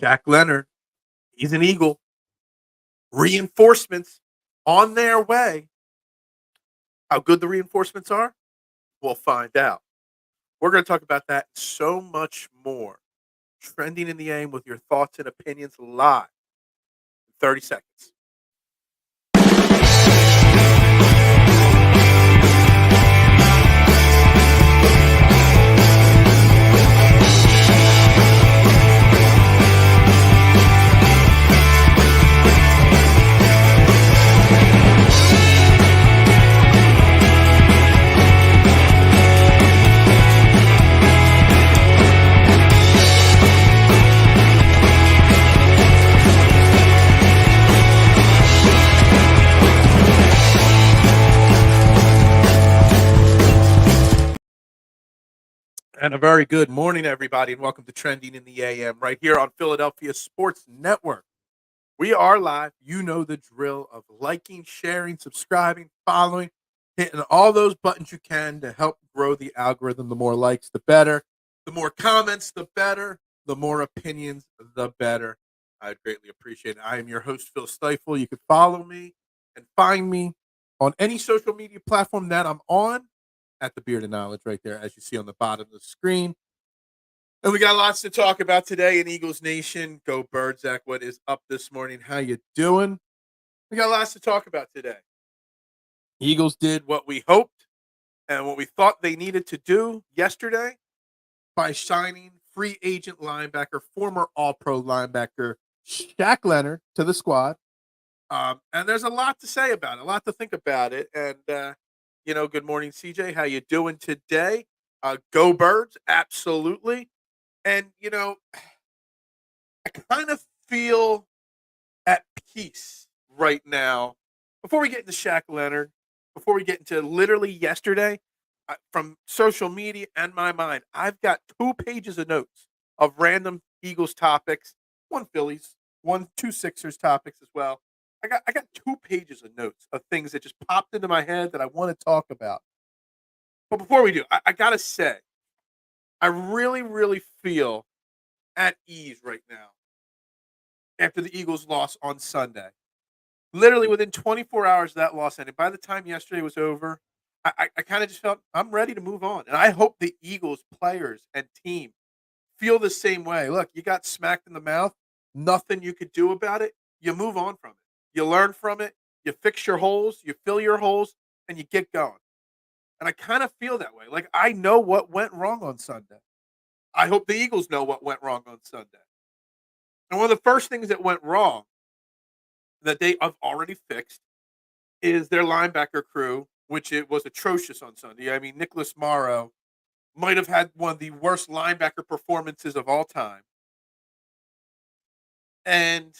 Shaq Leonard, he's an Eagle. Reinforcements on their way. How good the reinforcements are? We'll find out. We're going to talk about that and so much more. Trending in the AM with your thoughts and opinions live in 30 seconds. And a very good morning, everybody, and welcome to Trending in the AM right here on Philadelphia Sports Network. We are live. You know the drill of liking, sharing, subscribing, following, hitting all those buttons you can to help grow the algorithm. The more likes, the better. The more comments, the better. The more opinions, the better. I'd greatly appreciate it. I am your host, Phil Stiefel. You can follow me and find me on any social media platform that I'm on. At the Beard of Knowledge right there, as you see on the bottom of the screen. And we got lots to talk about today in Eagles Nation. Go Birds, Zach. What is up this morning? How you doing? We got lots to talk about today. Eagles did what we hoped and what we thought they needed to do yesterday by signing free agent linebacker, former All-Pro linebacker Shaq Leonard to the squad. And there's a lot to say about it, a lot to think about it. And, good morning, CJ. How you doing today? Go Birds, absolutely. And, I kind of feel at peace right now. Before we get into Shaq Leonard, before we get into literally yesterday, from social media and my mind, I've got 2 pages of notes of random Eagles topics, one Phillies, two Sixers topics as well. I got 2 pages of notes of things that just popped into my head that I want to talk about. But before we do, I gotta say, I really, really feel at ease right now after the Eagles loss on Sunday. Literally within 24 hours of that loss ended. By the time yesterday was over, I kind of just felt I'm ready to move on. And I hope the Eagles players and team feel the same way. Look, you got smacked in the mouth, nothing you could do about it. You move on from it. You learn from it, you fix your holes, you fill your holes, and you get going. And I kind of feel that way. Like, I know what went wrong on Sunday. I hope the Eagles know what went wrong on Sunday. And one of the first things that went wrong that they have already fixed is their linebacker crew, which it was atrocious on Sunday. I mean, Nicholas Morrow might have had one of the worst linebacker performances of all time. And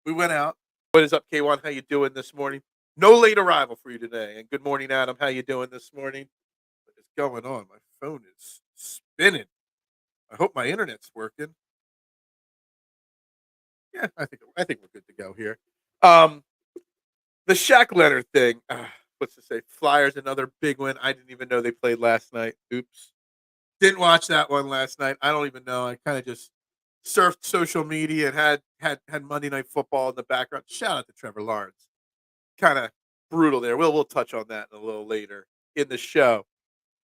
we went out. What is up, K1? How you doing this morning? No late arrival for you today. And good morning, Adam. How you doing this morning? What is going on? My phone is spinning. I hope my internet's working. Yeah, I think we're good to go here. The Shaq Leonard thing. What's to say? Flyers, another big win. I didn't even know they played last night. Oops. Didn't watch that one last night. I don't even know. I kind of just surfed social media and had Monday Night Football in the background. Shout out to Trevor Lawrence. Kind of brutal there. We'll touch on that a little later in the show.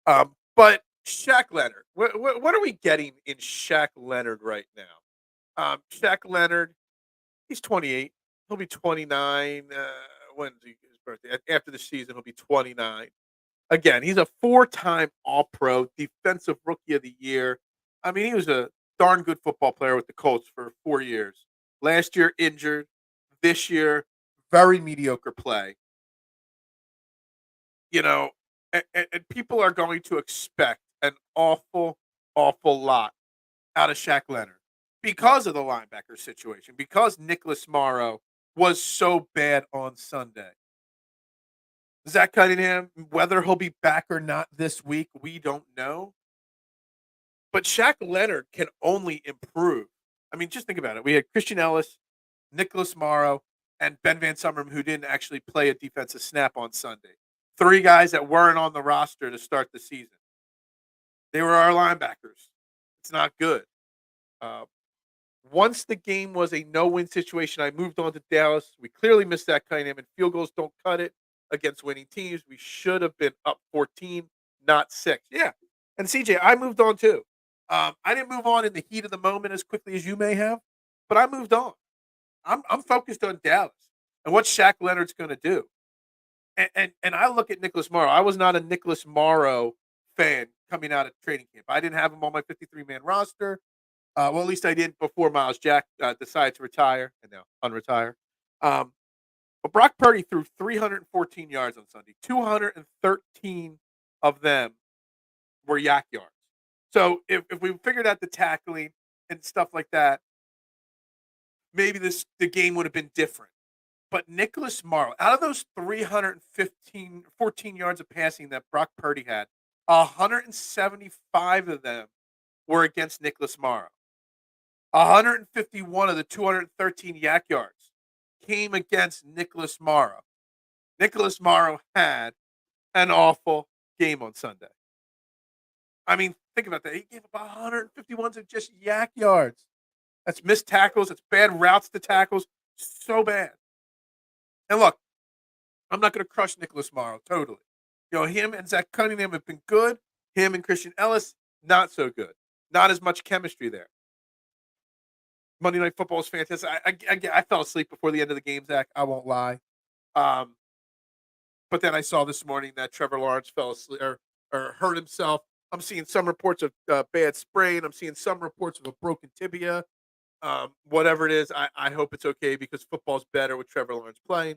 But Shaq Leonard, what are we getting in Shaq Leonard right now? Shaq Leonard, he's 28. He'll be 29. When's his birthday? After the season, he'll be 29. Again, he's a 4-time All-Pro, Defensive Rookie of the Year. I mean, he was a darn good football player with the Colts for 4 years. Last year, injured. This year, very mediocre play. And people are going to expect an awful, awful lot out of Shaq Leonard because of the linebacker situation, because Nicholas Morrow was so bad on Sunday. Zach Cunningham, whether he'll be back or not this week, we don't know. But Shaq Leonard can only improve. I mean, just think about it. We had Christian Ellis, Nicholas Morrow, and Ben Van Summerham, who didn't actually play a defensive snap on Sunday. 3 guys that weren't on the roster to start the season. They were our linebackers. It's not good. Once the game was a no-win situation, I moved on to Dallas. We clearly missed that Cunningham, and field goals don't cut it against winning teams. We should have been up 14, not 6. Yeah. And CJ, I moved on too. I didn't move on in the heat of the moment as quickly as you may have, but I moved on. I'm focused on Dallas and what Shaq Leonard's going to do. And I look at Nicholas Morrow. I was not a Nicholas Morrow fan coming out of training camp. I didn't have him on my 53-man roster. Well, at least I did before Miles Jack decided to retire and now unretire. But Brock Purdy threw 314 yards on Sunday. 213 of them were yak yards. So if we figured out the tackling and stuff like that, maybe the game would have been different. But Nicholas Morrow, out of those 14 yards of passing that Brock Purdy had, 175 of them were against Nicholas Morrow. 151 of the 213 yak yards came against Nicholas Morrow. Nicholas Morrow had an awful game on Sunday. I mean, think about that. He gave up 151 of just yak yards. That's missed tackles. It's bad routes to tackles. So bad. And look, I'm not going to crush Nicholas Morrow totally. You know, him and Zach Cunningham have been good. Him and Christian Ellis, not so good. Not as much chemistry there. Monday Night Football is fantastic. I fell asleep before the end of the game, Zach. I won't lie. But then I saw this morning that Trevor Lawrence fell asleep or hurt himself. I'm seeing some reports of bad sprain. I'm seeing some reports of a broken tibia. Whatever it is, I hope it's okay because football's better with Trevor Lawrence playing.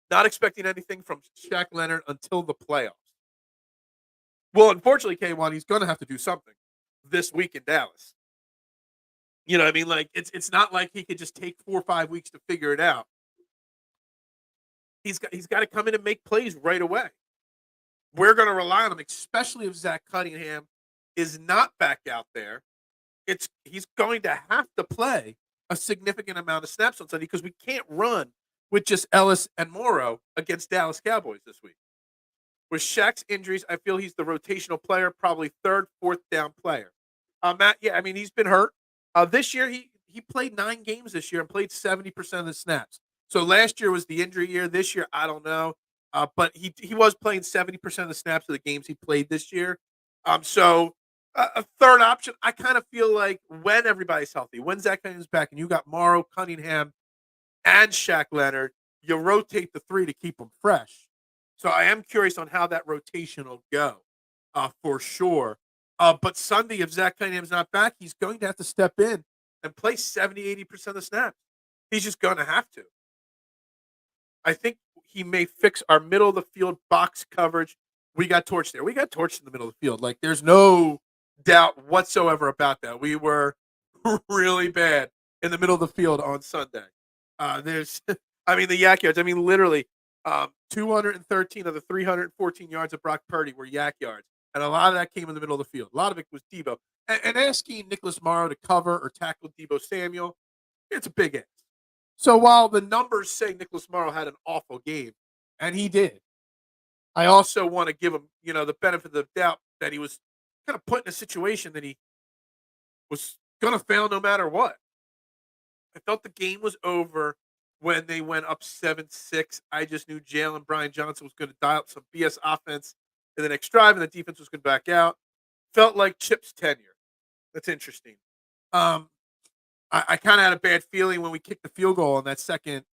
Not expecting anything from Shaq Leonard until the playoffs. Well, unfortunately, K1, he's going to have to do something this week in Dallas. You know what I mean? Like, it's not like he could just take 4 or 5 weeks to figure it out. He's got to come in and make plays right away. We're going to rely on him, especially if Zach Cunningham is not back out there. He's going to have to play a significant amount of snaps on Sunday because we can't run with just Ellis and Morrow against Dallas Cowboys this week. With Shaq's injuries, I feel he's the rotational player, probably third, fourth down player. Matt, yeah, I mean, he's been hurt. This year, he played 9 games this year and played 70% of the snaps. So last year was the injury year. This year, I don't know. But he was playing 70% of the snaps of the games he played this year. So a third option, I kind of feel like when everybody's healthy, when Zach Cunningham's back and you got Morrow, Cunningham, and Shaq Leonard, you rotate the 3 to keep them fresh. So I am curious on how that rotation will go for sure. But Sunday, if Zach Cunningham's not back, he's going to have to step in and play 70-80% of the snaps. He's just going to have to. I think he may fix our middle of the field box coverage. We got torched there. We got torched in the middle of the field. Like, there's no doubt whatsoever about that. We were really bad in the middle of the field on Sunday. The yak yards. I mean, literally, 213 of the 314 yards of Brock Purdy were yak yards. And a lot of that came in the middle of the field. A lot of it was Deebo. And asking Nicholas Morrow to cover or tackle Deebo Samuel, it's a big ask. So while the numbers say Nicholas Morrow had an awful game, and he did, I also want to give him, the benefit of the doubt that he was kind of put in a situation that he was going to fail no matter what. I felt the game was over when they went up 7-6. I just knew Jalen Brian Johnson was going to dial up some BS offense in the next drive, and the defense was going to back out. Felt like Chip's tenure. That's interesting. I kind of had a bad feeling when we kicked the field goal on that second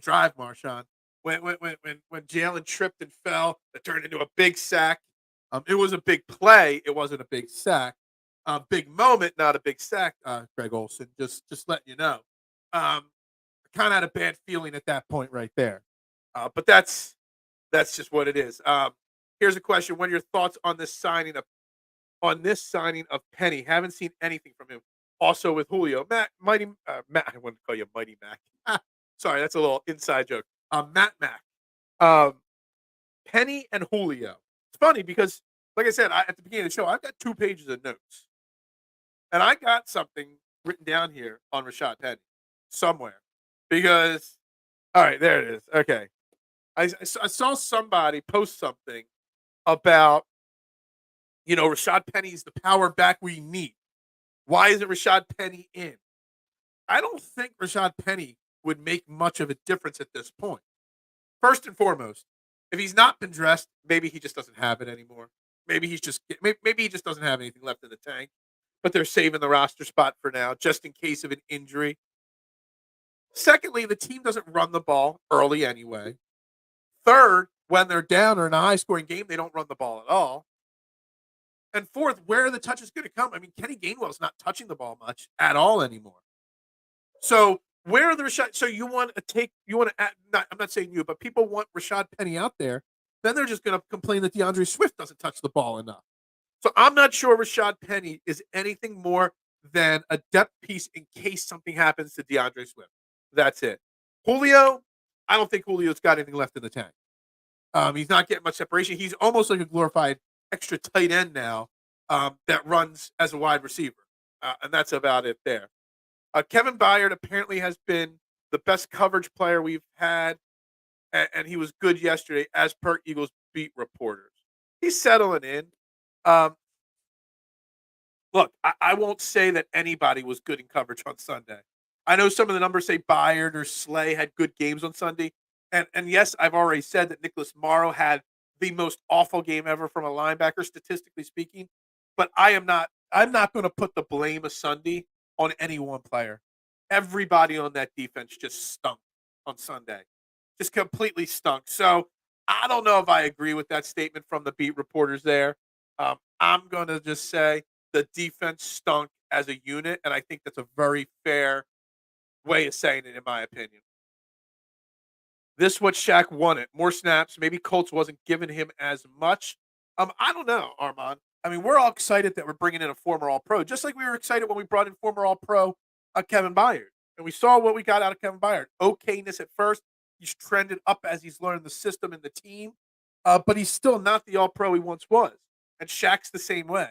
drive, Marshawn. When Jalen tripped and fell, it turned into a big sack. It was a big play. It wasn't a big sack. Big moment, not a big sack, Greg Olson. Just letting you know. I kind of had a bad feeling at that point right there. But that's just what it is. Here's a question: what are your thoughts on this signing of Penny? Haven't seen anything from him. Also with Julio, Matt. I want to call you Mighty Mac. Sorry, that's a little inside joke. Matt Mac, Penny and Julio. It's funny because, like I said, at the beginning of the show, I've got 2 pages of notes, and I got something written down here on Rashad Penny somewhere because, all right, there it is. Okay, I saw somebody post something about, Rashad Penny's the power back we need. Why isn't Rashad Penny in? I don't think Rashad Penny would make much of a difference at this point. First and foremost, if he's not been dressed, maybe he just doesn't have it anymore. Maybe he just doesn't have anything left in the tank. But they're saving the roster spot for now, just in case of an injury. Secondly, the team doesn't run the ball early anyway. Third, when they're down or in a high-scoring game, they don't run the ball at all. And fourth, where are the touches going to come? I mean, Kenny Gainwell's not touching the ball much at all anymore. So where are the Rashad? So you want to add, I'm not saying you, but people want Rashad Penny out there. Then they're just going to complain that DeAndre Swift doesn't touch the ball enough. So I'm not sure Rashad Penny is anything more than a depth piece in case something happens to DeAndre Swift. That's it. Julio, I don't think Julio's got anything left in the tank. He's not getting much separation. He's almost like a glorified extra tight end now that runs as a wide receiver. And that's about it there. Kevin Byard apparently has been the best coverage player we've had, and he was good yesterday, as per Eagles beat reporters. He's settling in. Look, I won't say that anybody was good in coverage on Sunday. I know some of the numbers say Byard or Slay had good games on Sunday. And yes, I've already said that Nicholas Morrow had the most awful game ever from a linebacker, statistically speaking. But I'm not going to put the blame of Sunday on any one player. Everybody on that defense just stunk on Sunday. Just completely stunk. So I don't know if I agree with that statement from the beat reporters there. I'm going to just say the defense stunk as a unit, and I think that's a very fair way of saying it, in my opinion. This is what Shaq wanted. More snaps. Maybe Colts wasn't giving him as much. I don't know, Armand. I mean, we're all excited that we're bringing in a former All-Pro, just like we were excited when we brought in former All-Pro Kevin Byard. And we saw what we got out of Kevin Byard. Okayness at first. He's trended up as he's learned the system and the team. But he's still not the All-Pro he once was. And Shaq's the same way.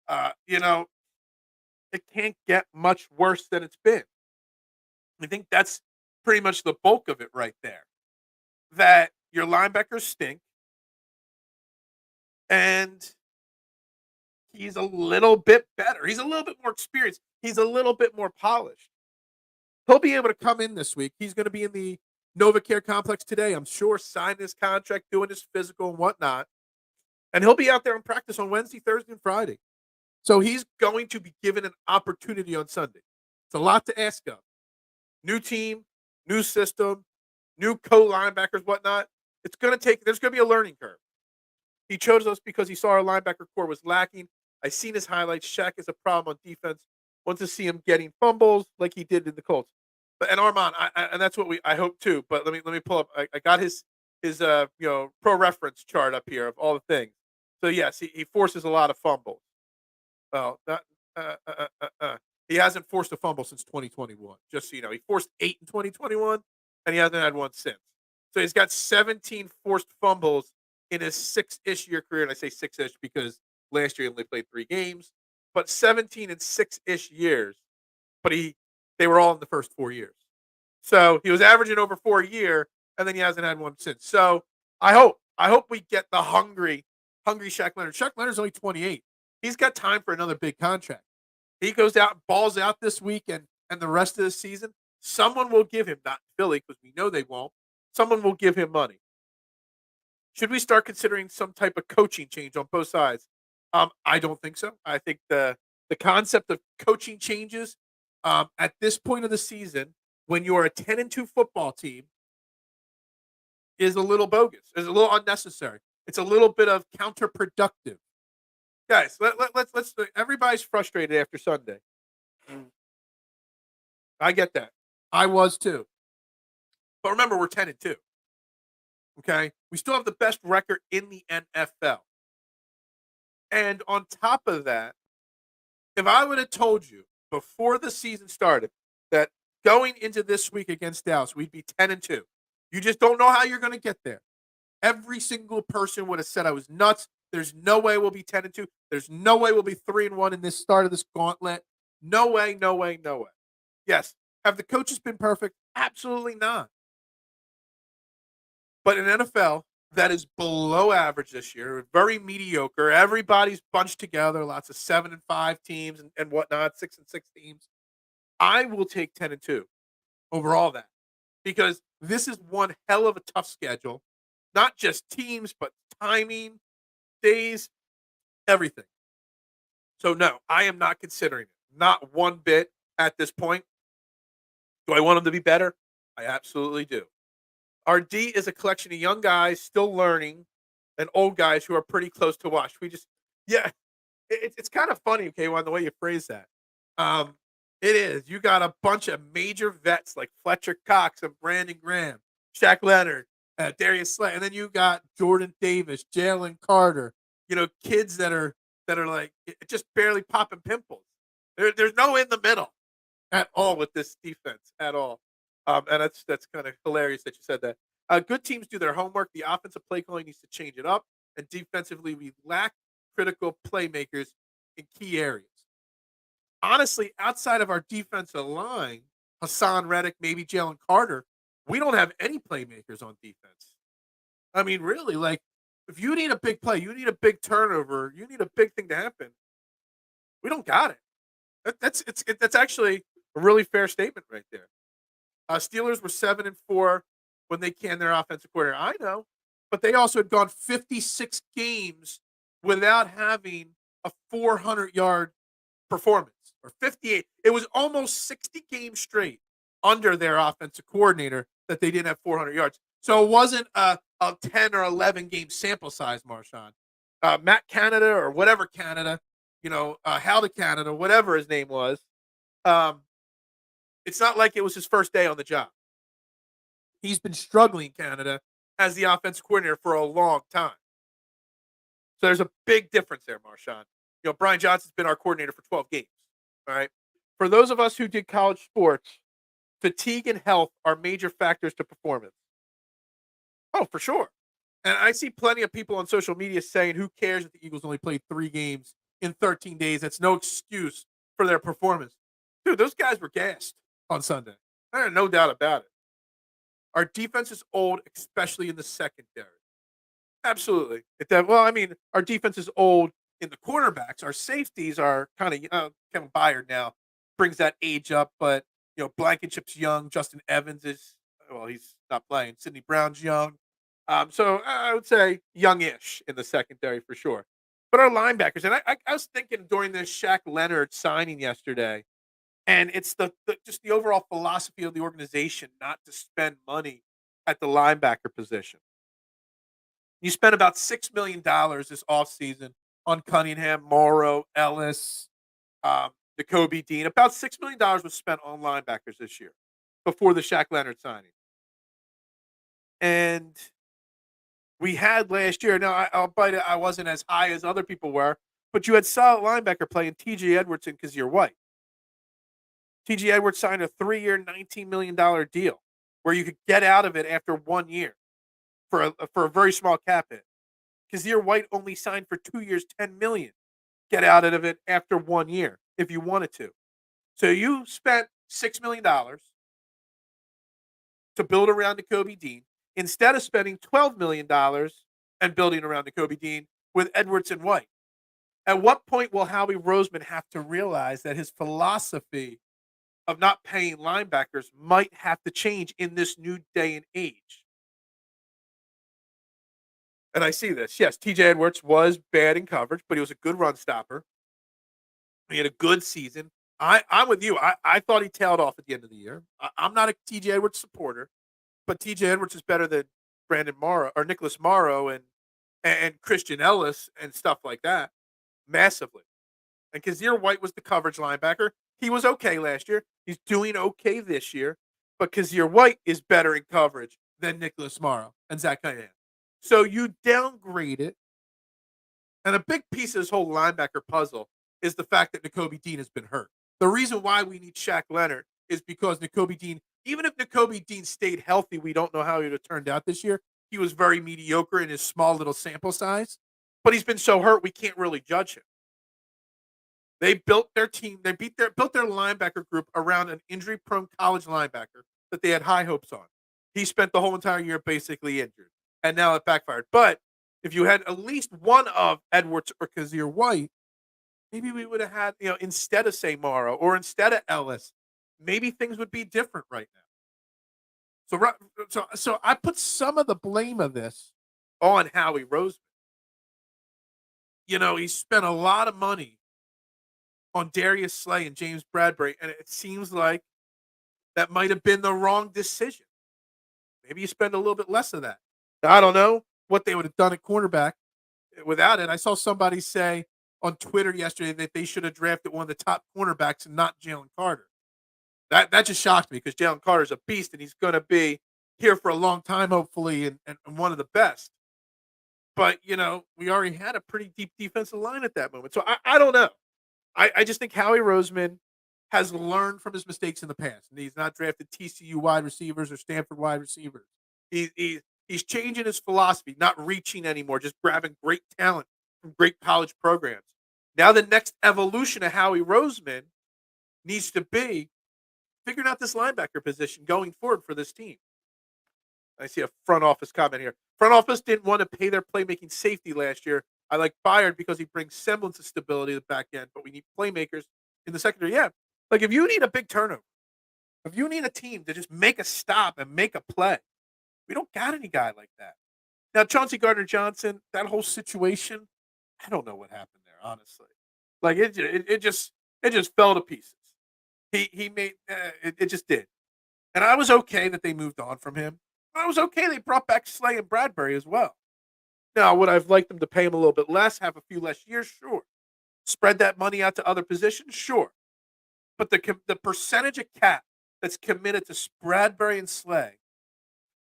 It can't get much worse than it's been. I think that's pretty much the bulk of it right there. That your linebackers stink. And he's a little bit better. He's a little bit more experienced. He's a little bit more polished. He'll be able to come in this week. He's going to be in the NovaCare complex today, I'm sure, signing his contract, doing his physical and whatnot. And he'll be out there in practice on Wednesday, Thursday, and Friday. So he's going to be given an opportunity on Sunday. It's a lot to ask of. New team, new system, new co-linebackers, whatnot. There's going to be a learning curve. He chose us because he saw our linebacker core was lacking. I seen his highlights. Shaq is a problem on defense. Want to see him getting fumbles like he did in the Colts. And Armand, and that's what I hope too. But let me pull up. I got his pro reference chart up here of all the things. So yes, he forces a lot of fumbles. Well, he hasn't forced a fumble since 2021. Just so you know, he forced 8 in 2021, and he hasn't had one since. So he's got 17 forced fumbles in his 6-ish year career, and I say 6-ish because last year he only played 3 games, but 17 in 6-ish years. But they were all in the first 4 years. So he was averaging over 4 a year, and then he hasn't had one since. So I hope we get the hungry Shaq Leonard. Shaq Leonard's only 28. He's got time for another big contract. He goes out, balls out this week and the rest of the season. Someone will give him, not Philly, because we know they won't. Someone will give him money. Should we start considering some type of coaching change on both sides? I don't think so. I think the concept of coaching changes at this point of the season, when you're a 10-2 football team, is a little bogus. Is a little unnecessary. It's a little bit of counterproductive. Guys, let's. Everybody's frustrated after Sunday. I get that. I was too. But remember, we're 10-2. Okay, we still have the best record in the NFL. And on top of that, if I would have told you before the season started that going into this week against Dallas, we'd be 10-2, you just don't know how you're going to get there. Every single person would have said I was nuts. There's no way we'll be 10-2. There's no way we'll be 3-1 in this start of this gauntlet. No way, no way, no way. Yes. Have the coaches been perfect? Absolutely not. But in NFL, that is below average this year, very mediocre. Everybody's bunched together, lots of 7-5 teams and whatnot, 6-6 teams. I will take 10-2 over all that because this is one hell of a tough schedule, not just teams, but timing, days, everything. So, no, I am not considering it. Not one bit at this point. Do I want them to be better? I absolutely do. Our D is a collection of young guys still learning and old guys who are pretty close to wash. Yeah, it's kind of funny, okay, on the way you phrase that. Um, it is. You got a bunch of major vets like Fletcher Cox and Brandon Graham, Shaq Leonard, Darius Slay, and then you got Jordan Davis, Jalen Carter. Kids that are like just barely popping pimples. There's no in the middle at all with this defense at all. And that's kind of hilarious that you said that. Good teams do their homework. The offensive play calling needs to change it up, and defensively, we lack critical playmakers in key areas. Honestly, outside of our defensive line, Hassan Reddick, maybe Jalen Carter, we don't have any playmakers on defense. I mean, really, like if you need a big play, you need a big turnover, you need a big thing to happen. We don't got it. That's actually a really fair statement right there. Steelers were 7-4 when they canned their offensive coordinator. I know, but they also had gone 56 games without having a 400-yard performance or 58. It was almost 60 games straight under their offensive coordinator that they didn't have 400 yards. So it wasn't a 10 or 11 game sample size, Marshawn. Matt Canada or whatever Canada, Hal to Canada, whatever his name was. It's not like it was his first day on the job. He's been struggling in Canada as the offensive coordinator for a long time. So there's a big difference there, Marshawn. Brian Johnson's been our coordinator for 12 games. All right. For those of us who did college sports, fatigue and health are major factors to performance. Oh, for sure. And I see plenty of people on social media saying, who cares if the Eagles only played 3 games in 13 days? That's no excuse for their performance. Dude, those guys were gassed on Sunday. There's no doubt about it. Our defense is old, especially in the secondary. Absolutely. Our defense is old in the quarterbacks. Our safeties are kind of Byard now brings that age up, but Blankenship's young. Justin Evans he's not playing. Sidney Brown's young. So I would say youngish in the secondary for sure. But our linebackers, and I was thinking during this Shaq Leonard signing yesterday, and it's just the overall philosophy of the organization not to spend money at the linebacker position. You spent about $6 million this offseason on Cunningham, Morrow, Ellis, Nakobe Dean. About $6 million was spent on linebackers this year before the Shaq Leonard signing. And we had last year, now I'll bite it, I wasn't as high as other people were, but you had solid linebacker playing T.J. Edwards and Kazir White. T.J. Edwards signed a 3-year, $19 million deal where you could get out of it after 1 year for a very small cap hit. Kazir White only signed for 2 years, $10 million. Get out of it after 1 year if you wanted to. So you spent $6 million to build around Nakobe Dean instead of spending $12 million and building around Nakobe Dean with Edwards and White. At what point will Howie Roseman have to realize that his philosophy of not paying linebackers might have to change in this new day and age? And I see this. Yes, T.J. Edwards was bad in coverage, but he was a good run stopper. He had a good season. I'm with you. I thought he tailed off at the end of the year. I'm not a T.J. Edwards supporter, but T.J. Edwards is better than Brandon Morrow or Nicholas Morrow and Christian Ellis and stuff like that, massively. And Kazir White was the coverage linebacker. He was okay last year. He's doing okay this year, but Kazir White is better in coverage than Nicholas Morrow and Zach Cunningham. So you downgrade it. And a big piece of this whole linebacker puzzle is the fact that Nakobe Dean has been hurt. The reason why we need Shaq Leonard is because Nakobe Dean, even if Nakobe Dean stayed healthy, we don't know how he would have turned out this year. He was very mediocre in his small little sample size, but he's been so hurt we can't really judge him. They built their team, built their linebacker group around an injury-prone college linebacker that they had high hopes on. He spent the whole entire year basically injured. and now it backfired. But if you had at least one of Edwards or Kazir White, maybe we would have had, instead of say Morrow or instead of Ellis, maybe things would be different right now. So I put some of the blame of this on Howie Roseman. He spent a lot of money on Darius Slay and James Bradbury, and it seems like that might have been the wrong decision. Maybe you spend a little bit less of that. I don't know what they would have done at cornerback without it. I saw somebody say on Twitter yesterday that they should have drafted one of the top cornerbacks and not Jalen Carter. That just shocked me because Jalen Carter's a beast and he's going to be here for a long time, hopefully, and one of the best. But, we already had a pretty deep defensive line at that moment. So I don't know. I just think Howie Roseman has learned from his mistakes in the past. And he's not drafted TCU wide receivers or Stanford wide receivers. He's changing his philosophy, not reaching anymore, just grabbing great talent from great college programs. Now the next evolution of Howie Roseman needs to be figuring out this linebacker position going forward for this team. I see a front office comment here. Front office didn't want to pay their playmaking safety last year. I like Byard because he brings semblance of stability to the back end, but we need playmakers in the secondary. Yeah. Like if you need a big turnover, if you need a team to just make a stop and make a play, we don't got any guy like that. Now, Chauncey Gardner-Johnson, that whole situation, I don't know what happened there, honestly. Like it just fell to pieces. He made it just did, and I was okay that they moved on from him. I was okay they brought back Slay and Bradbury as well. Now, would I've liked them to pay him a little bit less, have a few less years? Sure. Spread that money out to other positions? Sure. But the percentage of cap that's committed to Bradbury and Slay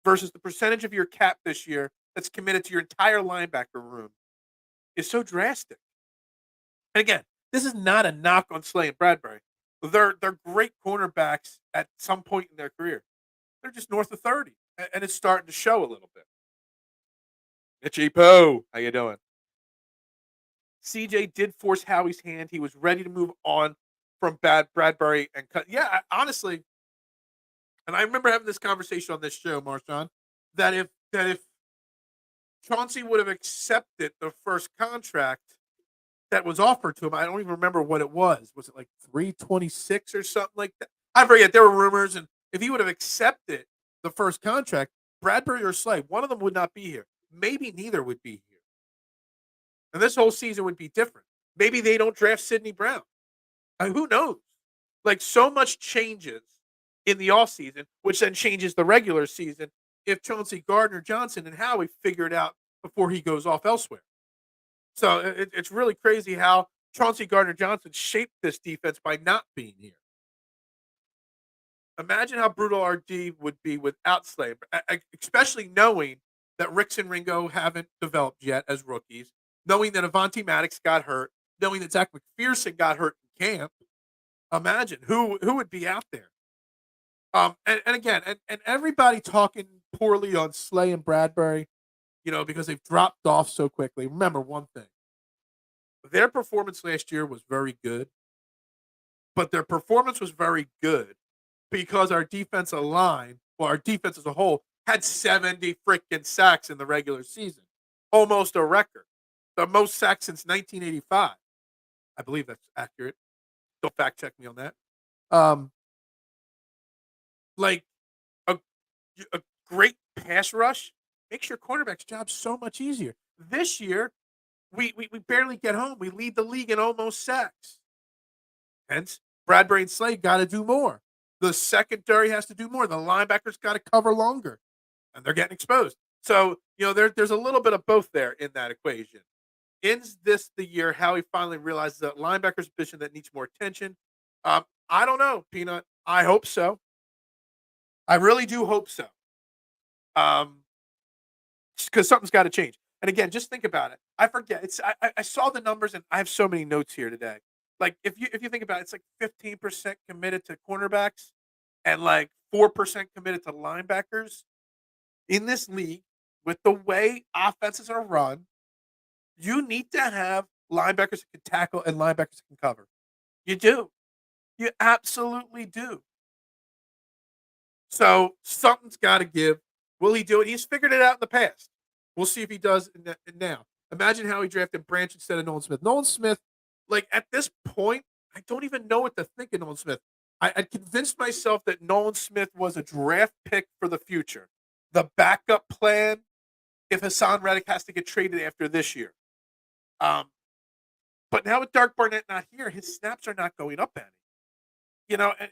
versus the percentage of your cap this year that's committed to your entire linebacker room is so drastic. And again, this is not a knock on Slay and Bradbury. They're great cornerbacks at some point in their career. They're just north of 30, and it's starting to show a little bit. Itchy Poe, how you doing? CJ did force Howie's hand. He was ready to move on from Bradbury and cut. Yeah, honestly, and I remember having this conversation on this show, Marshawn, that if Chauncey would have accepted the first contract that was offered to him, I don't even remember what it was. Was it like 326 or something like that? I forget. There were rumors, and if he would have accepted the first contract, Bradbury or Slay, one of them would not be here. Maybe neither would be here. And this whole season would be different. Maybe they don't draft Sidney Brown. Who knows? Like so much changes in the offseason, which then changes the regular season if Chauncey Gardner-Johnson and Howie figure it out before he goes off elsewhere. So it's really crazy how Chauncey Gardner-Johnson shaped this defense by not being here. Imagine how brutal RD would be without Slay, especially knowing that Ricks and Ringo haven't developed yet as rookies, knowing that Avonte Maddox got hurt, knowing that Zach McPherson got hurt in camp. Imagine who would be out there. And again, and everybody talking poorly on Slay and Bradbury, because they've dropped off so quickly. Remember one thing. Their performance last year was very good, but their performance was very good because our defensive line, or our defense as a whole, had 70 freaking sacks in the regular season. Almost a record. The most sacks since 1985. I believe that's accurate. Don't fact check me on that. Like a great pass rush makes your cornerback's job so much easier. This year, we barely get home. We lead the league in almost sacks. Hence, Bradbury and Slade got to do more. The secondary has to do more. The linebackers got to cover longer, and they're getting exposed. So, there's a little bit of both there in that equation. Ends this the year how he finally realizes that linebacker's position that needs more attention? I don't know, Peanut. I hope so. I really do hope so. Because something's got to change. And again, just think about it. I forget. I saw the numbers, and I have so many notes here today. Like if you think about it, it's like 15% committed to cornerbacks and like 4% committed to linebackers. In this league, with the way offenses are run, you need to have linebackers that can tackle and linebackers that can cover. You do. You absolutely do. So something's got to give. Will he do it? He's figured it out in the past. We'll see if he does now. Imagine how he drafted Branch instead of Nolan Smith. Nolan Smith, like at this point, I don't even know what to think of Nolan Smith. I convinced myself that Nolan Smith was a draft pick for the future, the backup plan if Hassan Reddick has to get traded after this year. Um, but now with Dark Barnett not here, his snaps are not going up any.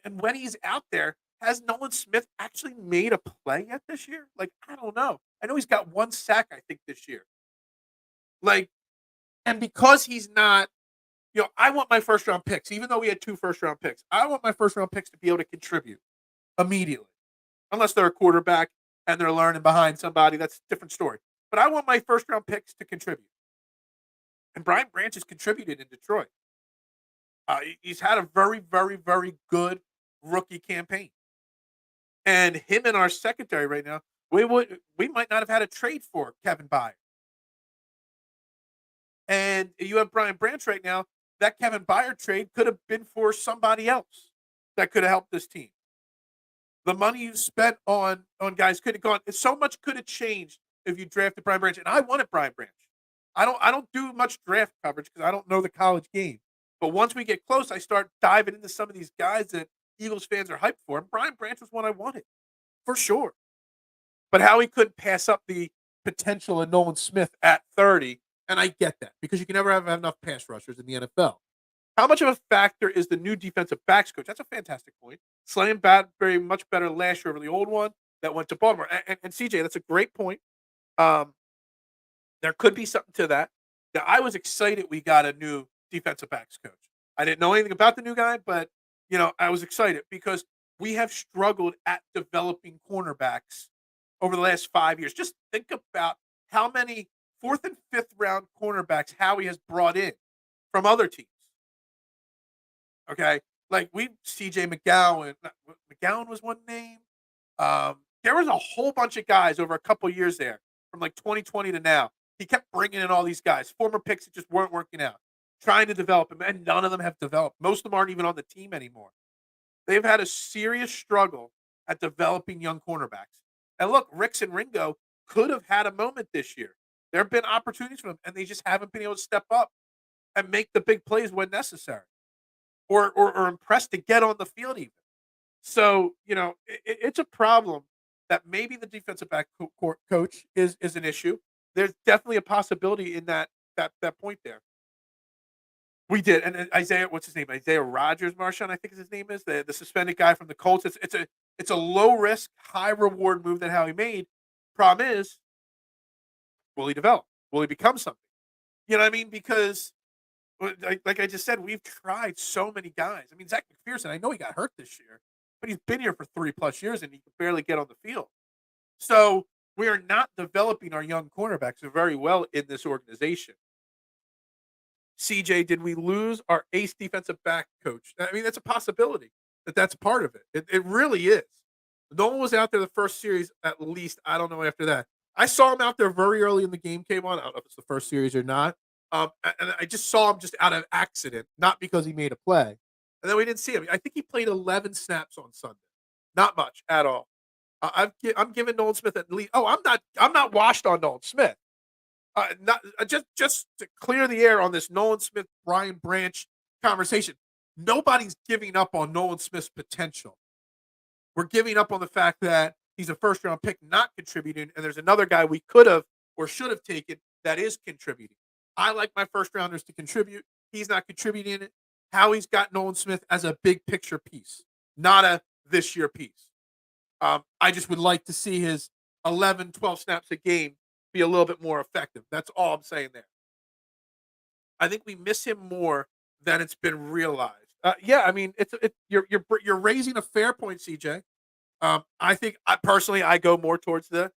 And when he's out there, has Nolan Smith actually made a play yet this year? Like, I don't know. I know he's got one sack, I think, this year. Like, and because he's not, I want my first round picks, even though we had 2 first round picks. I want my first round picks to be able to contribute immediately, unless they're a quarterback and they're learning behind somebody. That's a different story. But I want my first round picks to contribute. And Brian Branch has contributed in Detroit. He's had a very, very, very good rookie campaign. And him in our secondary right now, we might not have had a trade for Kevin Byard. And you have Brian Branch right now. That Kevin Byard trade could have been for somebody else that could have helped this team. The money you spent on guys could have gone. So much could have changed if you drafted Brian Branch. And I wanted Brian Branch. I don't do much draft coverage because I don't know the college game. But once we get close, I start diving into some of these guys that Eagles fans are hyped for. And Brian Branch was one I wanted, for sure. But Howie couldn't pass up the potential of Nolan Smith at 30. And I get that because you can never have enough pass rushers in the NFL. How much of a factor is the new defensive backs coach? That's a fantastic point. Slayton Badbury much better last year over the old one that went to Baltimore. And CJ, that's a great point. There could be something to that. Now, I was excited we got a new defensive backs coach. I didn't know anything about the new guy, but I was excited because we have struggled at developing cornerbacks over the last 5 years. Just think about how many 4th and 5th round cornerbacks Howie has brought in from other teams. Okay, like CJ McGowan was one name. There was a whole bunch of guys over a couple years there from like 2020 to now. He kept bringing in all these guys, former picks that just weren't working out, trying to develop them, and none of them have developed. Most of them aren't even on the team anymore. They've had a serious struggle at developing young cornerbacks. And look, Ricks and Ringo could have had a moment this year. There have been opportunities for them, and they just haven't been able to step up and make the big plays when necessary, or impressed to get on the field even. So it's a problem that maybe the defensive back coach is an issue. There's definitely a possibility in that point there. We did, and Isaiah, what's his name? Isaiah Rogers, Marshawn, I think his name is the suspended guy from the Colts. It's a low risk, high reward move that Howie made. Problem is, will he develop? Will he become something? You know what I mean? Because, like I just said, we've tried so many guys. I mean, Zach McPherson, I know he got hurt this year, but he's been here for 3+ years and he can barely get on the field. So we are not developing our young cornerbacks very well in this organization. CJ, did we lose our ace defensive back coach? I mean, that's a possibility that's part of it. It really is. No one was out there the first series, at least. I don't know after that. I saw him out there very early in the game came on. I don't know if it's the first series or not. And I just saw him just out of accident, not because he made a play. And then we didn't see him. I think he played 11 snaps on Sunday. Not much at all. I'm giving Nolan Smith at least. Oh, I'm not washed on Nolan Smith. Just to clear the air on this Nolan Smith Brian Branch conversation. Nobody's giving up on Nolan Smith's potential. We're giving up on the fact that he's a first round pick not contributing, and there's another guy we could have or should have taken that is contributing. I like my first rounders to contribute. He's not contributing it. Howie's got Nolan Smith as a big picture piece, not a this year piece. I just would like to see his 11, 12 snaps a game be a little bit more effective. That's all I'm saying there. I think we miss him more than it's been realized. Yeah, I mean, you're raising a fair point, CJ. I think I go more towards the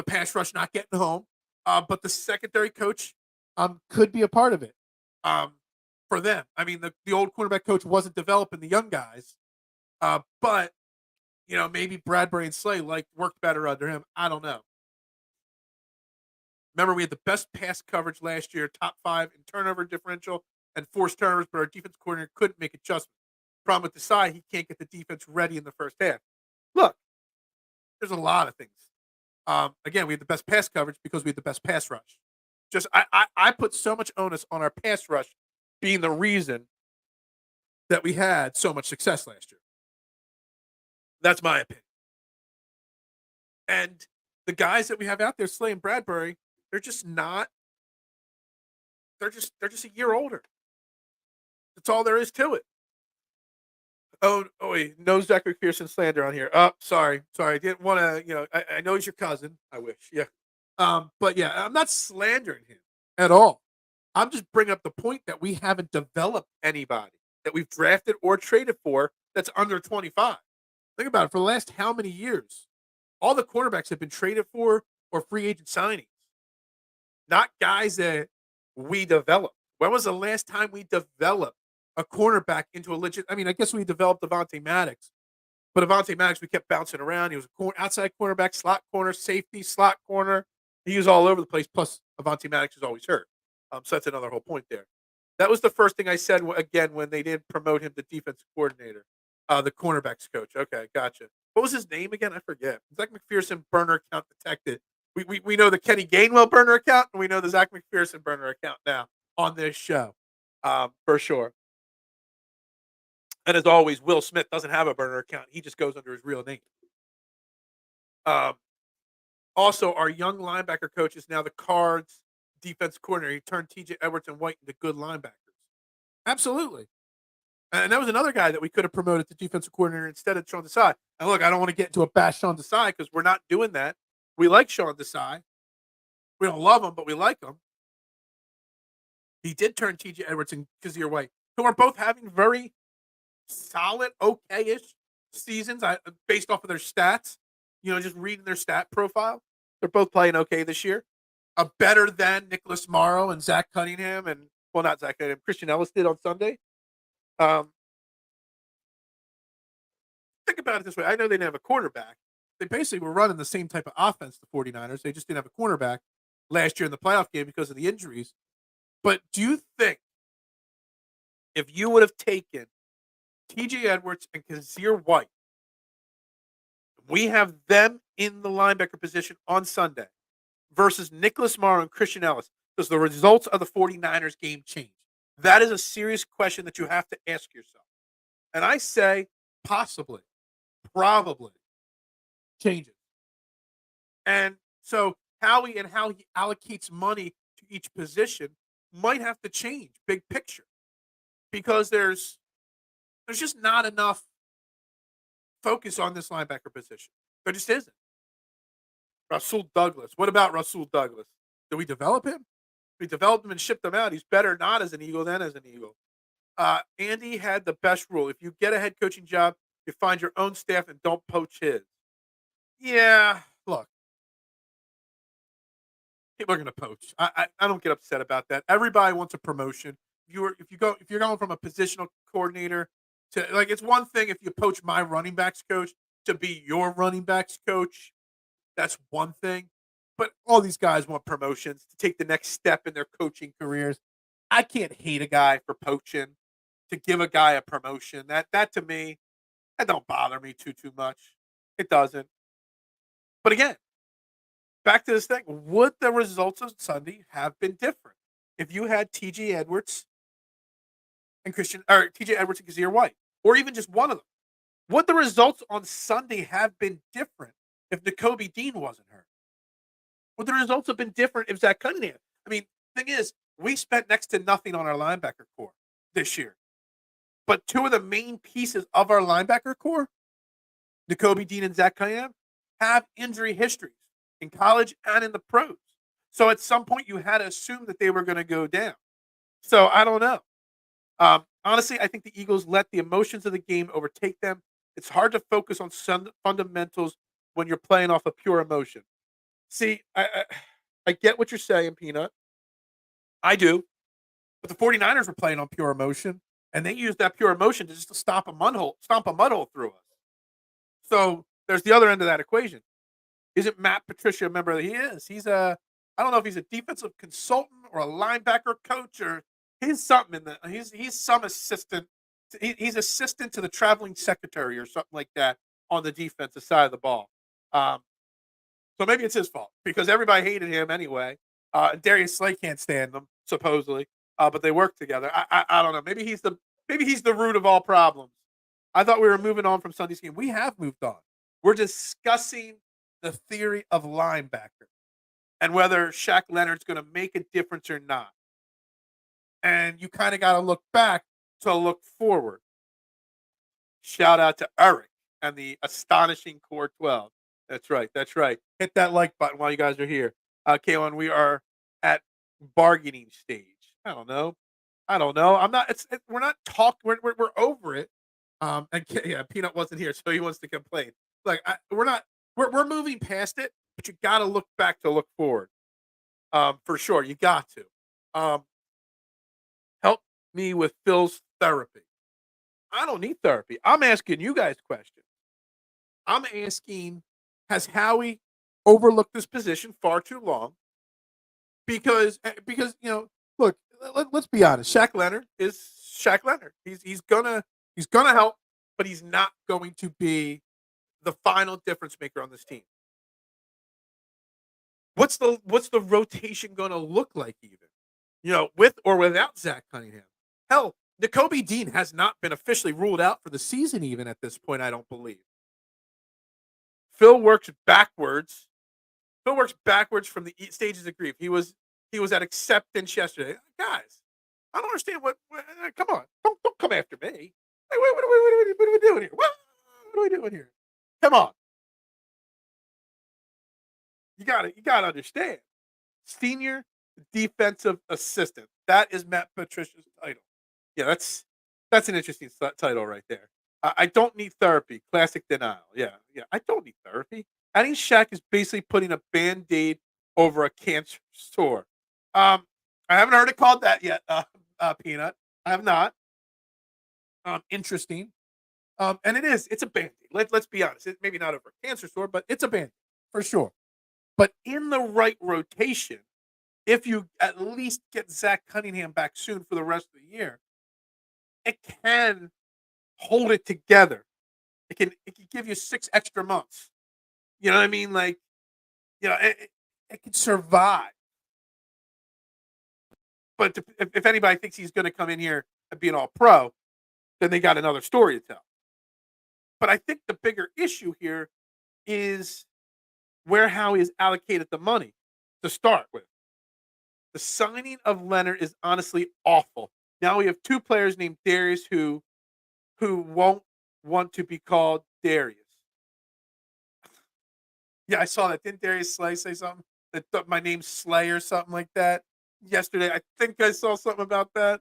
pass rush not getting home, but the secondary coach could be a part of it for them. I mean, the old quarterback coach wasn't developing the young guys, but maybe Bradbury and Slay worked better under him. I don't know. Remember, we had the best pass coverage last year, top 5 in turnover differential and forced turnovers, but our defense coordinator couldn't make adjustments. Problem with Desai, he can't get the defense ready in the first half. Look, there's a lot of things. Again, we had the best pass coverage because we had the best pass rush. Just I put so much onus on our pass rush being the reason that we had so much success last year. That's my opinion. And the guys that we have out there, Slay and Bradbury, they're just not. They're just a year older. That's all there is to it. Oh wait, no Zach McPherson slander on here. Oh, sorry. I didn't want to. I know he's your cousin. I wish, yeah. But yeah, I'm not slandering him at all. I'm just bringing up the point that we haven't developed anybody that we've drafted or traded for that's under 25. Think about it. For the last how many years, all the quarterbacks have been traded for or free agent signings, not guys that we developed. When was the last time we developed a cornerback into a legit? I mean, I guess we developed Avonte Maddox, but Avonte Maddox, we kept bouncing around. He was outside cornerback, slot corner, safety, slot corner. He was all over the place. Plus, Avonte Maddox is always hurt. So that's another whole point there. That was the first thing I said again when they didn't promote him to defensive coordinator, the cornerbacks coach. Okay, gotcha. What was his name again? I forget. Zach McPherson burner account detected. We know the Kenny Gainwell burner account, and we know the Zach McPherson burner account now on this show, for sure. And as always, Will Smith doesn't have a burner account. He just goes under his real name. Also, our young linebacker coach is now the Cards defense coordinator. He turned TJ Edwards and White into good linebackers. Absolutely. And that was another guy that we could have promoted to defensive coordinator instead of Sean Desai. And look, I don't want to get into a bash Sean Desai because we're not doing that. We like Sean Desai. We don't love him, but we like him. He did turn TJ Edwards and Kazir White, who are both having very solid, okay-ish seasons based off of their stats. Just reading their stat profile. They're both playing okay this year. Better than Nicholas Morrow and Zach Cunningham and, well, not Zach Cunningham, Christian Ellis did on Sunday. Think about it this way. I know they didn't have a quarterback. They basically were running the same type of offense, the 49ers. They just didn't have a cornerback last year in the playoff game because of the injuries. But do you think if you would have taken TJ Edwards and Kazir White, we have them in the linebacker position on Sunday versus Nicholas Morrow and Christian Ellis, does the results of the 49ers game change? That is a serious question that you have to ask yourself. And I say possibly, probably changes. And so Howie and how he allocates money to each position might have to change, big picture, because there's just not enough focus on this linebacker position. There just isn't. Rasul Douglas. What about Rasul Douglas? Did we develop him? We developed him and shipped him out. He's better not as an Eagle than as an Eagle. Andy had the best rule. If you get a head coaching job, you find your own staff and don't poach his. Yeah, look. People are going to poach. I don't get upset about that. Everybody wants a promotion. If you're going from a positional coordinator to, like, it's one thing if you poach my running backs coach to be your running backs coach. That's one thing. But all these guys want promotions to take the next step in their coaching careers. I can't hate a guy for poaching, to give a guy a promotion. That to me, that don't bother me too much. It doesn't. But again, back to this thing. Would the results of Sunday have been different if you had TJ Edwards and TJ Edwards and Kazir White, or even just one of them? Would the results on Sunday have been different if Nakobe Dean wasn't hurt? Would the results have been different if Zach Cunningham? I mean, thing is, we spent next to nothing on our linebacker core this year. But two of the main pieces of our linebacker core, Nakobe Dean and Zach Cunningham, have injury histories in college and in the pros. So at some point, you had to assume that they were going to go down. So I don't know. Honestly, I think the Eagles let the emotions of the game overtake them. It's hard to focus on fundamentals when you're playing off of pure emotion. See, I get what you're saying, Peanut. I do. But the 49ers were playing on pure emotion, and they used that pure emotion to just stomp a mud hole through us. So there's the other end of that equation. Isn't Matt Patricia a member? He is. I don't know if he's a defensive consultant or a linebacker coach, or he's something he's some assistant. He's assistant to the traveling secretary or something like that on the defensive side of the ball. So maybe it's his fault because everybody hated him anyway. Darius Slay can't stand them supposedly, but they work together. I don't know. Maybe he's the root of all problems. I thought we were moving on from Sunday's game. We have moved on. We're discussing the theory of linebacker and whether Shaq Leonard's going to make a difference or not. And you kind of got to look back to look forward. Shout out to Eric and the astonishing Core 12. That's right. That's right. Hit that like button while you guys are here. Kaylin, we are at bargaining stage. I don't know. I'm not. We're not talking. We're over it. And yeah, Peanut wasn't here, so he wants to complain. Like we're not. We're moving past it, but you got to look back to look forward. For sure, you got to. Help me with Phil's therapy. I don't need therapy. I'm asking you guys questions. I'm asking, has Howie overlooked this position far too long? Because look, let's be honest. Shaq Leonard is Shaq Leonard. He's gonna help, but he's not going to be the final difference maker on this team. What's the rotation going to look like even? With or without Zach Cunningham? Hell, Nakobe Dean has not been officially ruled out for the season even at this point, I don't believe. Phil works backwards. From the stages of grief. He was at acceptance yesterday. Guys, I don't understand come on. Don't come after me. Hey, what are we doing here? What are we doing here? Come on. You gotta understand. Senior defensive assistant. That is Matt Patricia's title. Yeah, that's an interesting title right there. I don't need therapy. Classic denial. Yeah. I don't need therapy. Adding Shaq is basically putting a Band-Aid over a cancer sore. I haven't heard it called that yet, Peanut. I have not. Interesting. And it's a Band-Aid. Let's be honest. Maybe not over a cancer sore, but it's a Band-Aid for sure. But in the right rotation, if you at least get Zach Cunningham back soon for the rest of the year, it can hold it together. It can give you 6 extra months. You know what I mean? Like, it can survive. But if anybody thinks he's going to come in here and be an all-pro, then they got another story to tell. But I think the bigger issue here is where Howie has allocated the money to start with. The signing of Leonard is honestly awful. Now we have 2 players named Darius who won't want to be called Darius. Yeah, I saw that. Didn't Darius Slay say something? That my name's Slay or something like that yesterday. I think I saw something about that.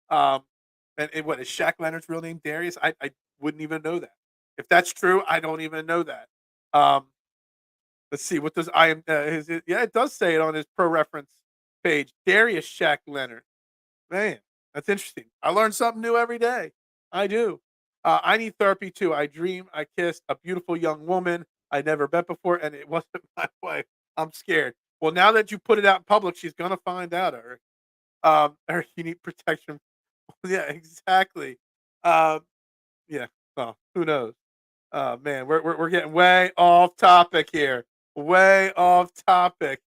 And what is Shaq Leonard's real name? Darius? I wouldn't even know that. If that's true, I don't even know that. Let's see. What does it does say it on his pro reference page. Darius Shaq Leonard. Man, that's interesting. I learn something new every day. I do. I need therapy too. I dream I kissed a beautiful young woman I never met before, and it wasn't my wife. I'm scared. Well, now that you put it out in public, she's gonna find out, Eric. Eric, you need protection. Yeah, exactly. Yeah. Well, who knows? Man, we're getting way off topic here. Way off topic.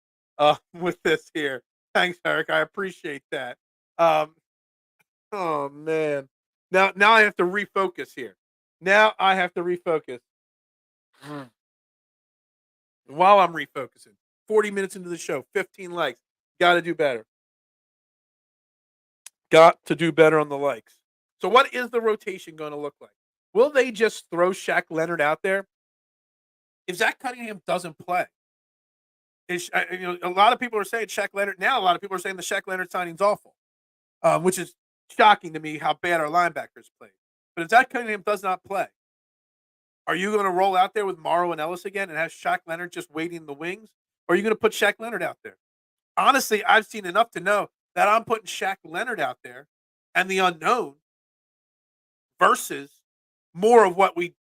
With this here. Thanks, Eric. I appreciate that. Oh man. Now I have to refocus here. Now I have to refocus. While I'm refocusing, 40 minutes into the show, 15 likes. Got to do better. Got to do better on the likes. So what is the rotation going to look like? Will they just throw Shaq Leonard out there? If Zach Cunningham doesn't play, a lot of people are saying Shaq Leonard. Now a lot of people are saying the Shaq Leonard signing's awful, which is shocking to me how bad our linebackers played. But if Zach Cunningham does not play, are you going to roll out there with Morrow and Ellis again and have Shaq Leonard just waiting in the wings? Or are you going to put Shaq Leonard out there? Honestly, I've seen enough to know that I'm putting Shaq Leonard out there and the unknown versus more of what we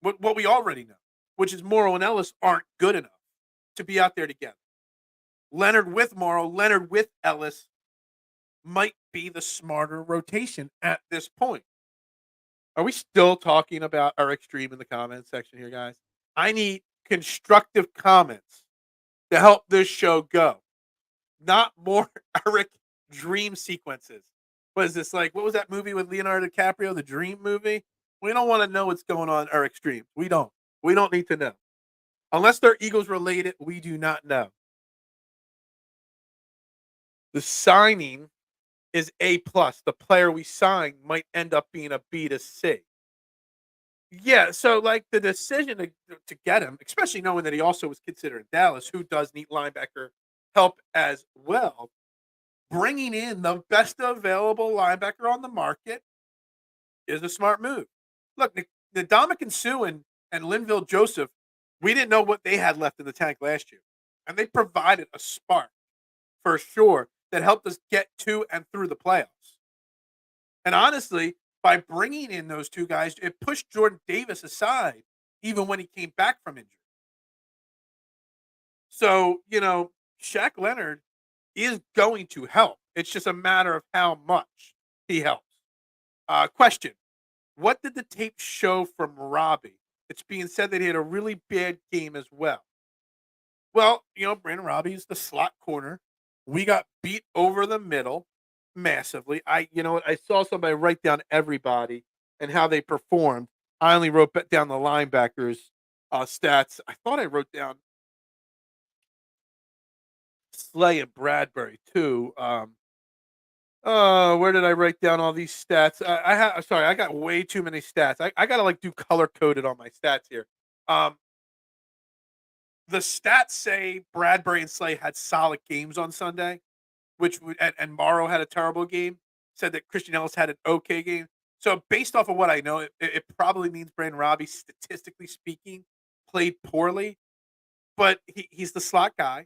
already know, which is Morrow and Ellis aren't good enough to be out there together. Leonard with Morrow, Leonard with Ellis might be the smarter rotation at this point. Are we still talking about our extreme in the comments section here, guys? constructive comments to help this show go, not more Eric dream sequences. What is this like? What was that movie with Leonardo DiCaprio, the Dream movie? We don't want to know what's going on in Eric's dreams. We don't. We don't need to know. Unless they're Eagles related, we do not know. The signing is A plus. The player we signed might end up being a B to C. Yeah, so like the decision to get him, especially knowing that he also was considered in Dallas, who does need linebacker help as well, bringing in the best available linebacker on the market is a smart move. Look, the Ndamukong Suh and Linville Joseph, we didn't know what they had left in the tank last year, and they provided a spark for sure that helped us get to and through the playoffs. And honestly, by bringing in those two guys, it pushed Jordan Davis aside even when he came back from injury. So, Shaq Leonard is going to help. It's just a matter of how much he helps. Question: what did the tape show from Robbie? It's being said that he had a really bad game as well. Well, Brandon Robbie is the slot corner. We got beat over the middle massively. I saw somebody write down everybody and how they performed. I only wrote down the linebackers stats. I thought I wrote down Slay and Bradbury too. Where did I write down all these stats? I got way too many stats. I gotta do color coded on my stats here. The stats say Bradbury and Slay had solid games on Sunday, and Morrow had a terrible game. Said that Christian Ellis had an okay game. So based off of what I know, it probably means Brandon Robbie, statistically speaking, played poorly. But he's the slot guy.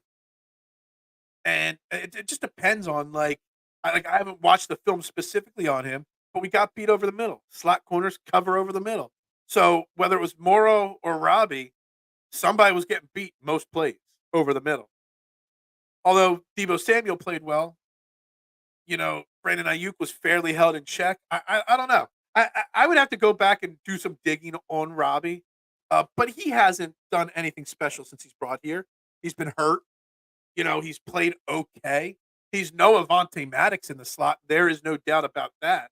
And it just depends on I haven't watched the film specifically on him, but we got beat over the middle. Slot corners cover over the middle. So whether it was Morrow or Robbie, somebody was getting beat most plays over the middle. Although Deebo Samuel played well, Brandon Ayuk was fairly held in check. I don't know. I would have to go back and do some digging on Robbie, but he hasn't done anything special since he's brought here. He's been hurt. He's played okay. He's no Avonte Maddox in the slot. There is no doubt about that.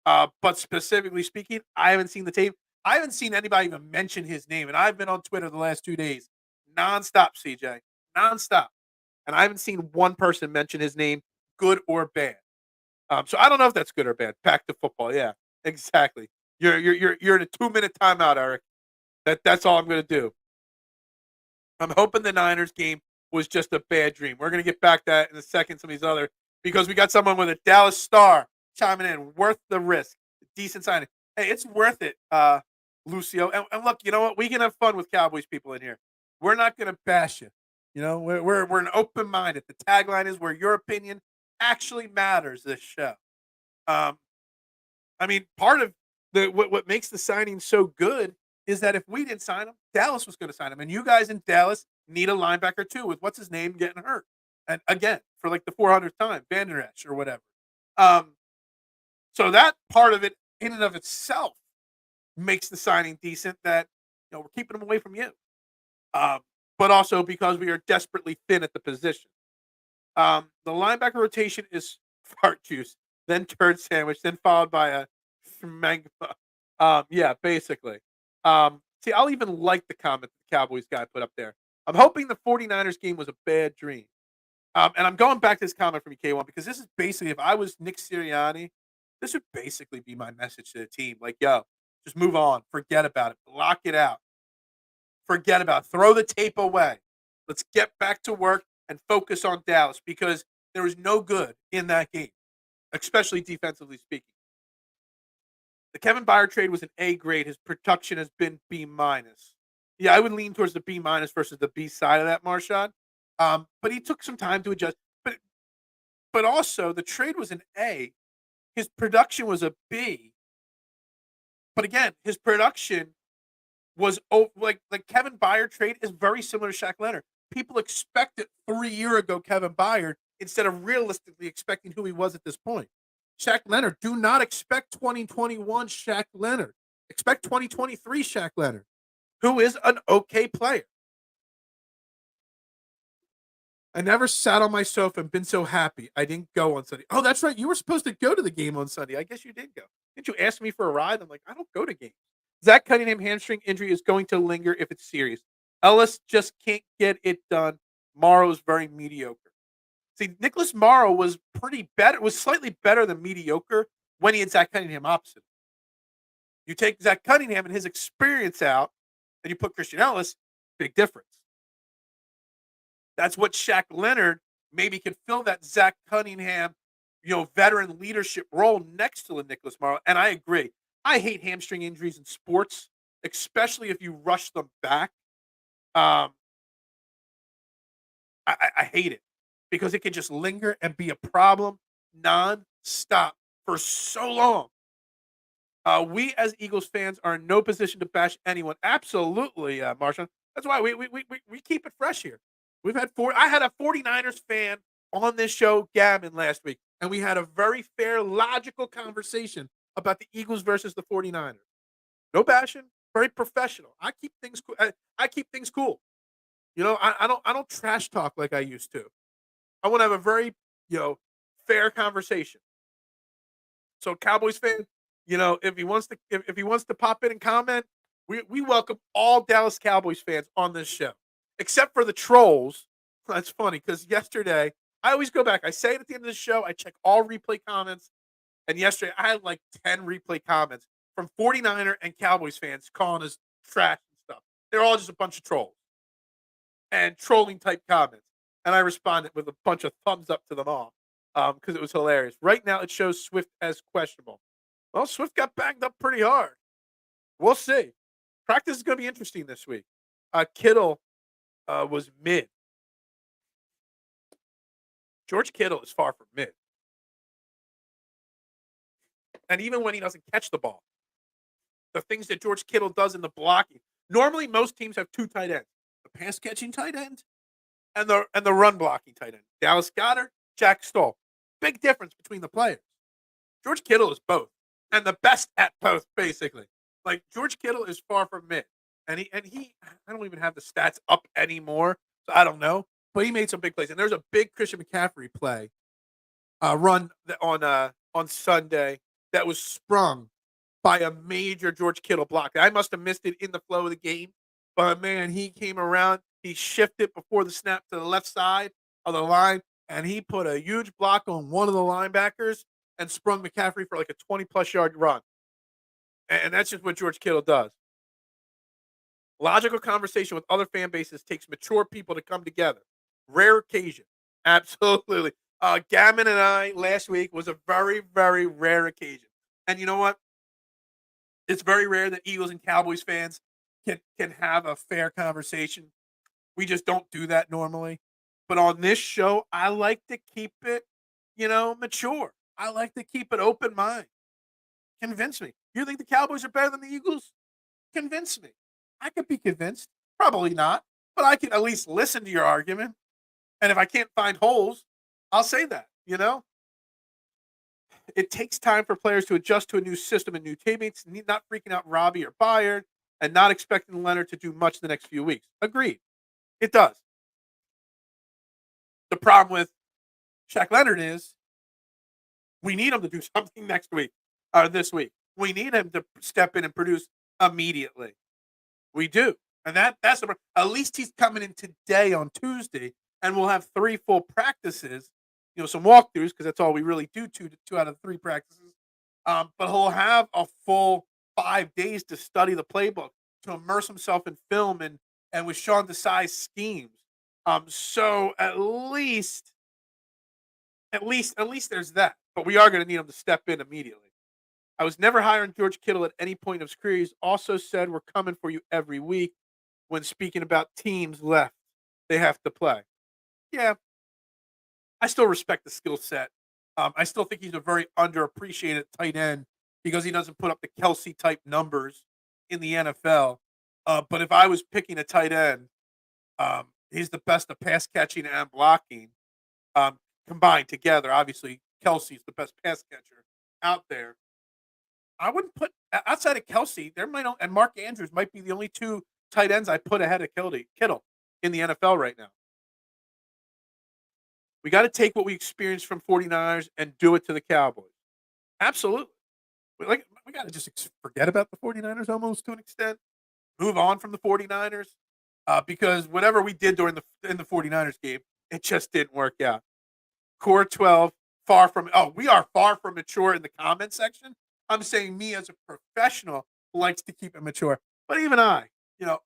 But specifically speaking, I haven't seen the tape. I haven't seen anybody even mention his name, and I've been on Twitter the last 2 days, nonstop, CJ, nonstop, and I haven't seen one person mention his name, good or bad. So I don't know if that's good or bad. Back to football, yeah, exactly. You're in a 2-minute timeout, Eric. That's all I'm going to do. I'm hoping the Niners game was just a bad dream. We're going to get back to that in a second. Some of these other, because we got someone with a Dallas Star chiming in, worth the risk, decent signing. Hey, it's worth it, Lucio. And look, you know what? We can have fun with Cowboys people in here. We're not going to bash you. We're an open minded. The tagline is where your opinion actually matters. This show. Part of what makes the signing so good is that if we didn't sign him, Dallas was going to sign him, and you guys in Dallas need a linebacker too, with what's his name getting hurt, and again for the 400th time, Van Der Esch or whatever. So that part of it, in and of itself, makes the signing decent. That we're keeping him away from you, but also because we are desperately thin at the position. The linebacker rotation is fart juice, then turd sandwich, then followed by a schmegma. Yeah, basically. See, I'll even like the comment the Cowboys guy put up there. I'm hoping the 49ers game was a bad dream. And I'm going back to this comment from K1 because this is basically, if I was Nick Sirianni, this would basically be my message to the team. Yo, just move on. Forget about it. Block it out. Forget about it. Throw the tape away. Let's get back to work and focus on Dallas because there was no good in that game, especially defensively speaking. The Kevin Byard trade was an A grade. His production has been B minus. Yeah, I would lean towards the B minus versus the B side of that, Marshad. But he took some time to adjust. But also the trade was an A. His production was a B. But again, his production was like Kevin Byard trade is very similar to Shaq Leonard. People expected 3 years ago Kevin Byard instead of realistically expecting who he was at this point. Shaq Leonard, do not expect 2021 Shaq Leonard. Expect 2023 Shaq Leonard, who is an okay player. I never sat on my sofa and been so happy. I didn't go on Sunday. Oh, that's right. You were supposed to go to the game on Sunday. I guess you did go. Didn't you ask me for a ride? I'm like, I don't go to games. Zach Cunningham hamstring injury is going to linger if it's serious. Ellis just can't get it done. Morrow's very mediocre. See, Nicholas Morrow was pretty better, was slightly better than mediocre when he had Zach Cunningham opposite. You take Zach Cunningham and his experience out, and you put Christian Ellis, big difference. That's what Shaq Leonard maybe can fill that Zach Cunningham, veteran leadership role next to Nicholas Morrow. And I agree. I hate hamstring injuries in sports, especially if you rush them back. Um, I hate it because it can just linger and be a problem nonstop for so long. We as Eagles fans are in no position to bash anyone. Absolutely, Marshall. That's why we keep it fresh here. We've had I had a 49ers fan on this show, Gavin, last week, and we had a very fair, logical conversation about the Eagles versus the 49ers. No bashing, very professional. I keep things cool. I keep things cool. I don't trash talk like I used to. I want to have a very, fair conversation. So Cowboys fan, if he wants to pop in and comment, we welcome all Dallas Cowboys fans on this show, except for the trolls. That's funny because yesterday I always go back. I say it at the end of the show. I check all replay comments, and yesterday I had like 10 replay comments from 49er and Cowboys fans calling us trash and stuff. They're all just a bunch of trolls and trolling type comments, and I responded with a bunch of thumbs up to them all because it was hilarious. Right now, it shows Swift as questionable. Well, Swift got banged up pretty hard. We'll see. Practice is going to be interesting this week. Kittle was mid. George Kittle is far from mid. And even when he doesn't catch the ball, the things that George Kittle does in the blocking. Normally, most teams have two tight ends: the pass catching tight end and the run blocking tight end. Dallas Goedert, Jack Stoll. Big difference between the players. George Kittle is both, and the best at both, basically. Like George Kittle is far from mid, and he I don't even have the stats up anymore, so I don't know. But he made some big plays, and there's a big Christian McCaffrey play, run on Sunday that was sprung by a major George Kittle block. I must have missed it in the flow of the game, but man, he came around, he shifted before the snap to the left side of the line, and he put a huge block on one of the linebackers and sprung McCaffrey for like a 20-plus yard run. And that's just what George Kittle does. Logical conversation with other fan bases takes mature people to come together. Rare occasion. Absolutely. Gammon and I last week was a very, very rare occasion. And you know what? It's very rare that Eagles and Cowboys fans can have a fair conversation. We just don't do that normally. But on this show, I like to keep it, mature. I like to keep an open mind. Convince me. You think the Cowboys are better than the Eagles? Convince me. I could be convinced. Probably not. But I can at least listen to your argument. And if I can't find holes, I'll say that, It takes time for players to adjust to a new system and new teammates, not freaking out Robbie or Byard, and not expecting Leonard to do much the next few weeks. Agreed. It does. The problem with Shaq Leonard is we need him to do something next week or this week. We need him to step in and produce immediately. We do. And that's the at least he's coming in today on Tuesday, and we'll have 3 full practices, some walkthroughs because that's all we really do, two out of 3 practices. But he'll have a full 5 days to study the playbook, to immerse himself in film and with Sean Desai's schemes. So at least there's that. But we are going to need him to step in immediately. I was never higher on George Kittle at any point of his career. He's also said we're coming for you every week when speaking about teams left they have to play. Yeah, I still respect the skill set. I still think he's a very underappreciated tight end because he doesn't put up the Kelsey type numbers in the NFL. But if I was picking a tight end, he's the best of pass catching and blocking combined together. Obviously, Kelsey's the best pass catcher out there. I wouldn't put outside of Kelsey. There might and Mark Andrews might be the only 2 tight ends I put ahead of Kittle in the NFL right now. We got to take what we experienced from 49ers and do it to the Cowboys. Absolutely. We got to just forget about the 49ers almost to an extent. Move on from the 49ers because whatever we did in the 49ers game, it just didn't work out. Core 12, we are far from mature in the comment section. I'm saying me as a professional likes to keep it mature. But even I,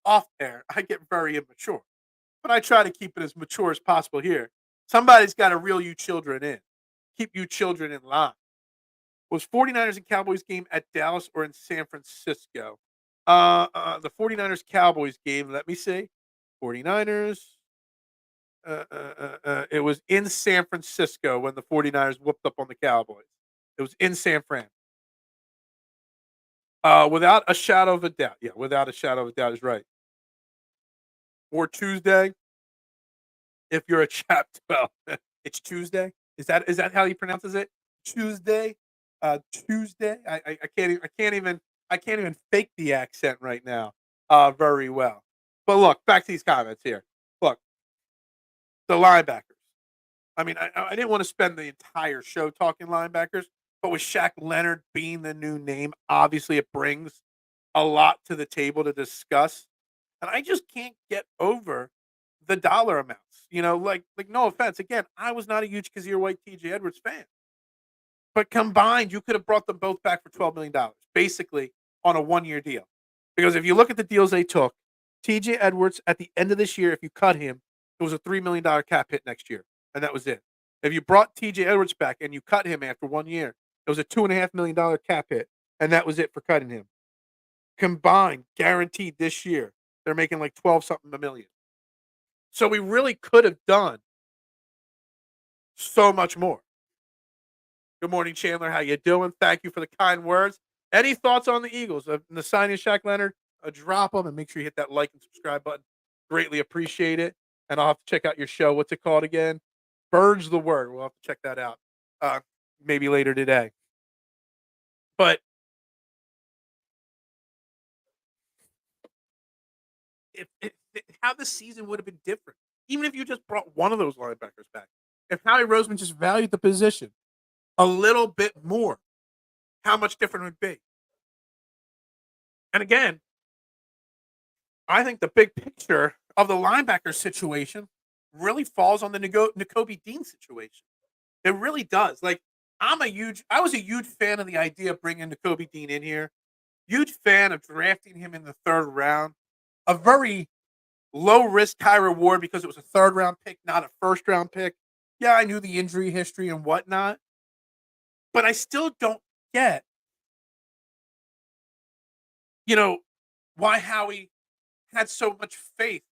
off air, I get very immature. But I try to keep it as mature as possible here. Somebody's got to reel you children in. Keep you children in line. Was 49ers and Cowboys game at Dallas or in San Francisco? The 49ers Cowboys game, let me see. 49ers. It was in San Francisco when the 49ers whooped up on the Cowboys. It was in San Fran. Without a shadow of a doubt. Yeah, without a shadow of a doubt is right. Or Tuesday, if you're a chap 12. It's Tuesday. Is that how he pronounces it? Tuesday? Tuesday? I can't even fake the accent right now very well. But look, back to these comments here. Look, the linebackers. I mean, I didn't want to spend the entire show talking linebackers, but with Shaq Leonard being the new name, obviously it brings a lot to the table to discuss. And I just can't get over the dollar amounts. Like no offense. Again, I was not a huge Kazir White TJ Edwards fan. But combined, you could have brought them both back for $12 million, basically on a 1-year deal. Because if you look at the deals they took, TJ Edwards at the end of this year, if you cut him, it was a $3 million cap hit next year, and that was it. If you brought TJ Edwards back and you cut him after 1 year, it was a $2.5 million cap hit, and that was it for cutting him. Combined, guaranteed this year, they're making like 12 something a million. So we really could have done so much more. Good morning, Chandler. How you doing? Thank you for the kind words. Any thoughts on the Eagles? The signing of Shaq Leonard, drop them and make sure you hit that like and subscribe button. Greatly appreciate it. And I'll have to check out your show. What's it called again? Bird's the Word. We'll have to check that out maybe later today. But how the season would have been different, even if you just brought one of those linebackers back. If Howie Roseman just valued the position a little bit more, how much different it would be. And again, I think the big picture of the linebacker situation really falls on the Nakobe Dean situation. It really does. Like, I was a huge fan of the idea of bringing Nakobe Dean in here. Huge fan of drafting him in the 3rd round. A very low risk, high reward because it was a 3rd round pick, not a 1st round pick. Yeah, I knew the injury history and whatnot, but I still don't get, why Howie had so much faith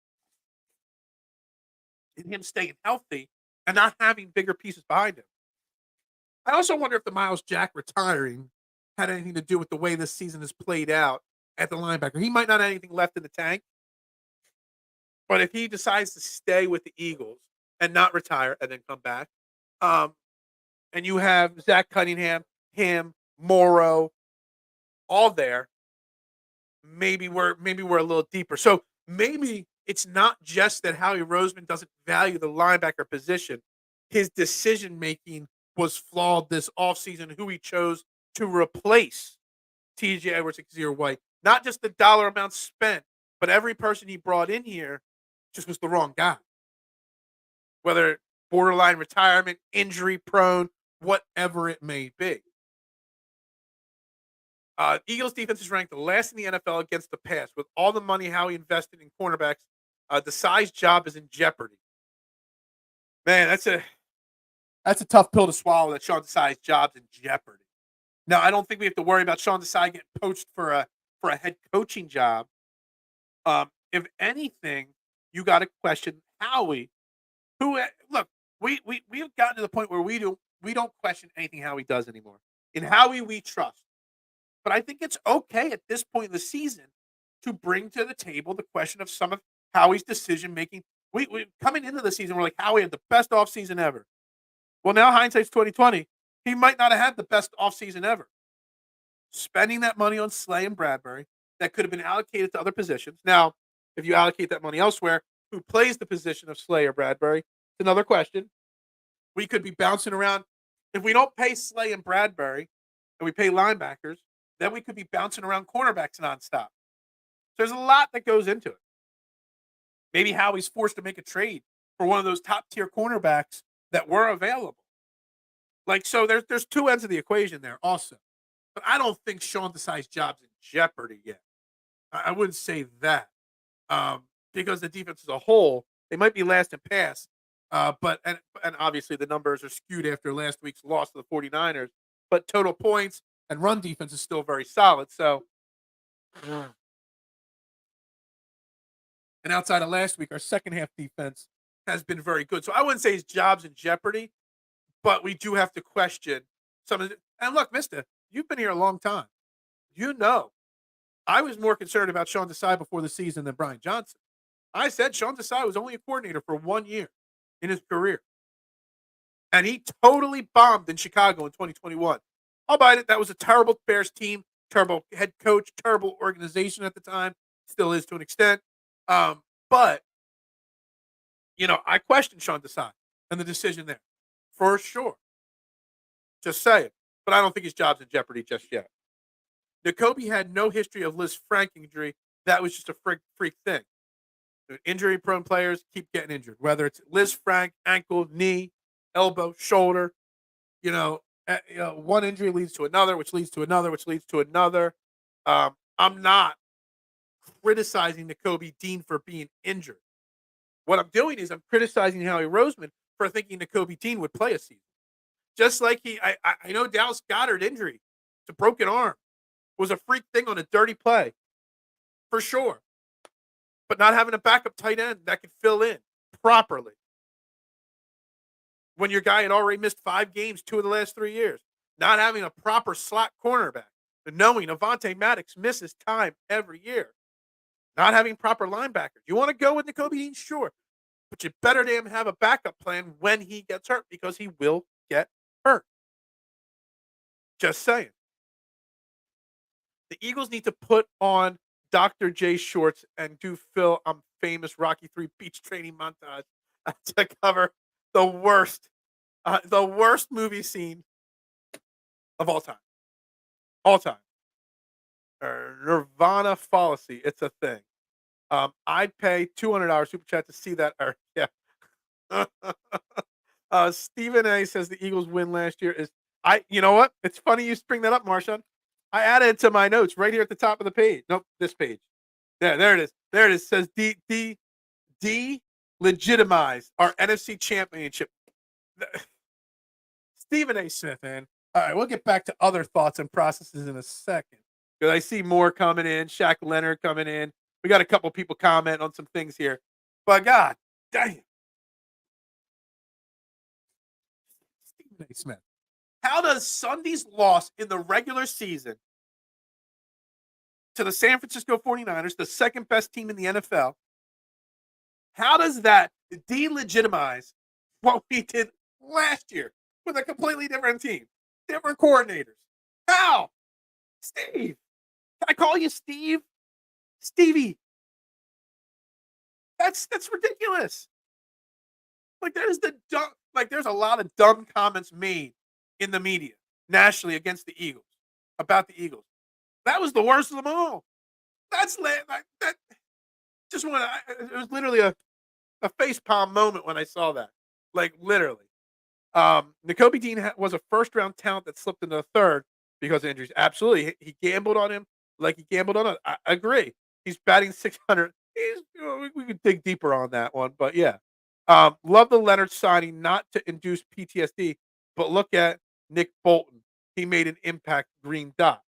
in him staying healthy and not having bigger pieces behind him. I also wonder if the Miles Jack retiring had anything to do with the way this season has played out at the linebacker. He might not have anything left in the tank, but if he decides to stay with the Eagles and not retire and then come back, and you have Zach Cunningham, him, Morrow, all there, maybe we're a little deeper. So maybe it's not just that Howie Roseman doesn't value the linebacker position. His decision making was flawed this offseason, who he chose to replace TJ Edwards and Kazir White. Not just the dollar amount spent, but every person he brought in here just was the wrong guy. Whether borderline retirement, injury prone, whatever it may be. Eagles defense is ranked the last in the NFL against the pass. With all the money Howie invested in cornerbacks, the size job is in jeopardy. Man, that's a tough pill to swallow, that Sean Desai's job's in jeopardy. Now, I don't think we have to worry about Sean Desai getting poached for a head coaching job. If anything, you got to question Howie. Look, we have gotten to the point where we don't question anything Howie does anymore. In Howie, we trust. But I think it's okay at this point in the season to bring to the table the question of some of Howie's decision making. We coming into the season, we're like, Howie had the best offseason ever. Well, now hindsight's 2020. He might not have had the best offseason ever. Spending that money on Slay and Bradbury that could have been allocated to other positions. Now, if you allocate that money elsewhere, who plays the position of Slay or Bradbury? It's another question. We could be bouncing around. If we don't pay Slay and Bradbury and we pay linebackers, then we could be bouncing around cornerbacks nonstop. There's a lot that goes into it. Maybe Howie's forced to make a trade for one of those top tier cornerbacks that were available. Like, so there's two ends of the equation there also. But I don't think Sean Desai's job's in jeopardy yet. I wouldn't say that. Because the defense as a whole, they might be last in pass. But obviously the numbers are skewed after last week's loss to the 49ers. But total points and run defense is still very solid. So, and outside of last week, our second half defense has been very good. So I wouldn't say his job's in jeopardy, but we do have to question some of it. And look, Mister, you've been here a long time. You know, I was more concerned about Sean Desai before the season than Brian Johnson. I said Sean Desai was only a coordinator for 1 year in his career. And he totally bombed in Chicago in 2021. I'll buy it. That was a terrible Bears team, terrible head coach, terrible organization at the time. Still is to an extent. But, I questioned Sean Desai and the decision there. For sure. Just saying. But I don't think his job's in jeopardy just yet. Nakobe had no history of Liz Frank injury. That was just a freak thing. Injury-prone players keep getting injured, whether it's Liz Frank, ankle, knee, elbow, shoulder. One injury leads to another, which leads to another, which leads to another. I'm not criticizing Nakobe Dean for being injured. What I'm doing is I'm criticizing Howie Roseman for thinking Nakobe Dean would play a season. Just like I know Dallas Goedert injury. It's a broken arm. Was a freak thing on a dirty play. For sure. But not having a backup tight end that could fill in properly. When your guy had already missed 5 games 2 of the last 3 years. Not having a proper slot cornerback. And knowing Avonte Maddox misses time every year. Not having proper linebackers. You want to go with Nakobe Dean? Sure. But you better damn have a backup plan when he gets hurt because he will get hurt. Just saying. The Eagles need to put on Dr. J shorts and do Phil I'm famous Rocky 3 beach training montage to cover the worst movie scene of all time. All time. Nirvana fallacy. It's a thing. I'd pay $200 super chat to see that. Yeah. Stephen A says the Eagles win last year is you know what? It's funny you bring that up, Marshawn. I added it to my notes right here at the top of the page. Nope, this page. There it is. There it is. It says legitimize our NFC championship. Stephen A. Smith, man. All right, we'll get back to other thoughts and processes in a second. Because I see more coming in. Shaq Leonard coming in. We got a couple people comment on some things here. But God damn. Stephen A. Smith. How does Sunday's loss in the regular season to the San Francisco 49ers, the second best team in the NFL, how does that delegitimize what we did last year with a completely different team, different coordinators? How? Steve. Can I call you Steve? Stevie. That's ridiculous. Like there's a lot of dumb comments made in the media nationally against the Eagles, about the Eagles. That was the worst of them all. It was literally a facepalm moment when I saw that. Like literally. Nakobe Dean was a first-round talent that slipped into the third because of injuries. Absolutely. He gambled on him like he gambled on it. I agree. He's batting 600. We could dig deeper on that one, but yeah. Love the Leonard signing, not to induce PTSD, but look at Nick Bolton. He made an impact, green dot.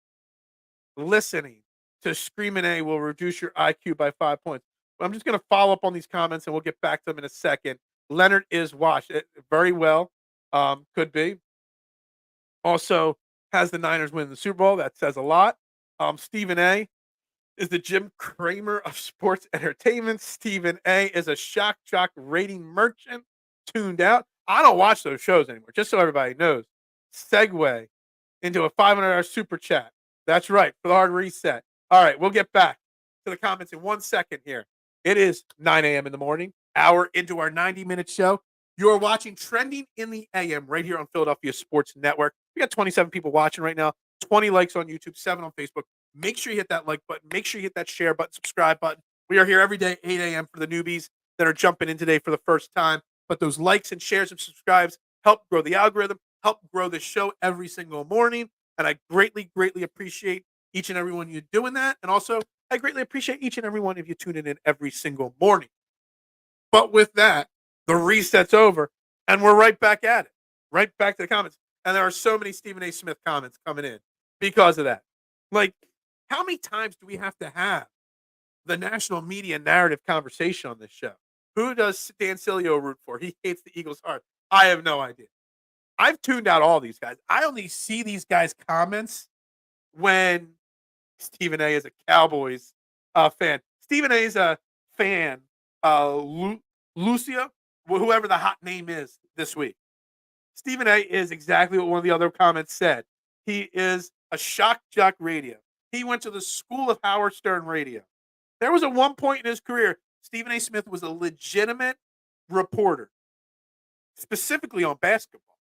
Listening to Screaming A will reduce your IQ by 5 points. I'm just going to follow up on these comments and we'll get back to them in a second. Leonard is washed very well. Could be. Also has the Niners win the Super Bowl. That says a lot. Stephen A is the Jim Cramer of sports entertainment. Stephen A is a shock rating merchant tuned out. I don't watch those shows anymore, just so everybody knows. Segue into a $500 super chat. That's right, for the hard reset. All right, we'll get back to the comments in 1 second here. It is 9 a.m. in the morning, hour into our 90-minute show. You are watching Trending in the AM right here on Philadelphia Sports Network. We got 27 people watching right now, 20 likes on YouTube, 7 on Facebook. Make sure you hit that like button. Make sure you hit that share button, subscribe button. We are here every day, 8 a.m. for the newbies that are jumping in today for the first time. But those likes and shares and subscribes help grow the algorithm, help grow the show every single morning. And I greatly, greatly appreciate each and every one of you doing that. And also, I greatly appreciate each and every one of you tuning in every single morning. But with that, the reset's over, and we're right back at it, right back to the comments. And there are so many Stephen A. Smith comments coming in because of that. Like, how many times do we have to have the national media narrative conversation on this show? Who does Dan Sileo root for? He hates the Eagles hard. I have no idea. I've tuned out all these guys. I only see these guys' comments when Stephen A. is a Cowboys fan. Stephen A. is a fan. Lucia, whoever the hot name is this week. Stephen A. is exactly what one of the other comments said. He is a shock jock radio. He went to the school of Howard Stern radio. There was a one point in his career, Stephen A. Smith was a legitimate reporter, specifically on basketball.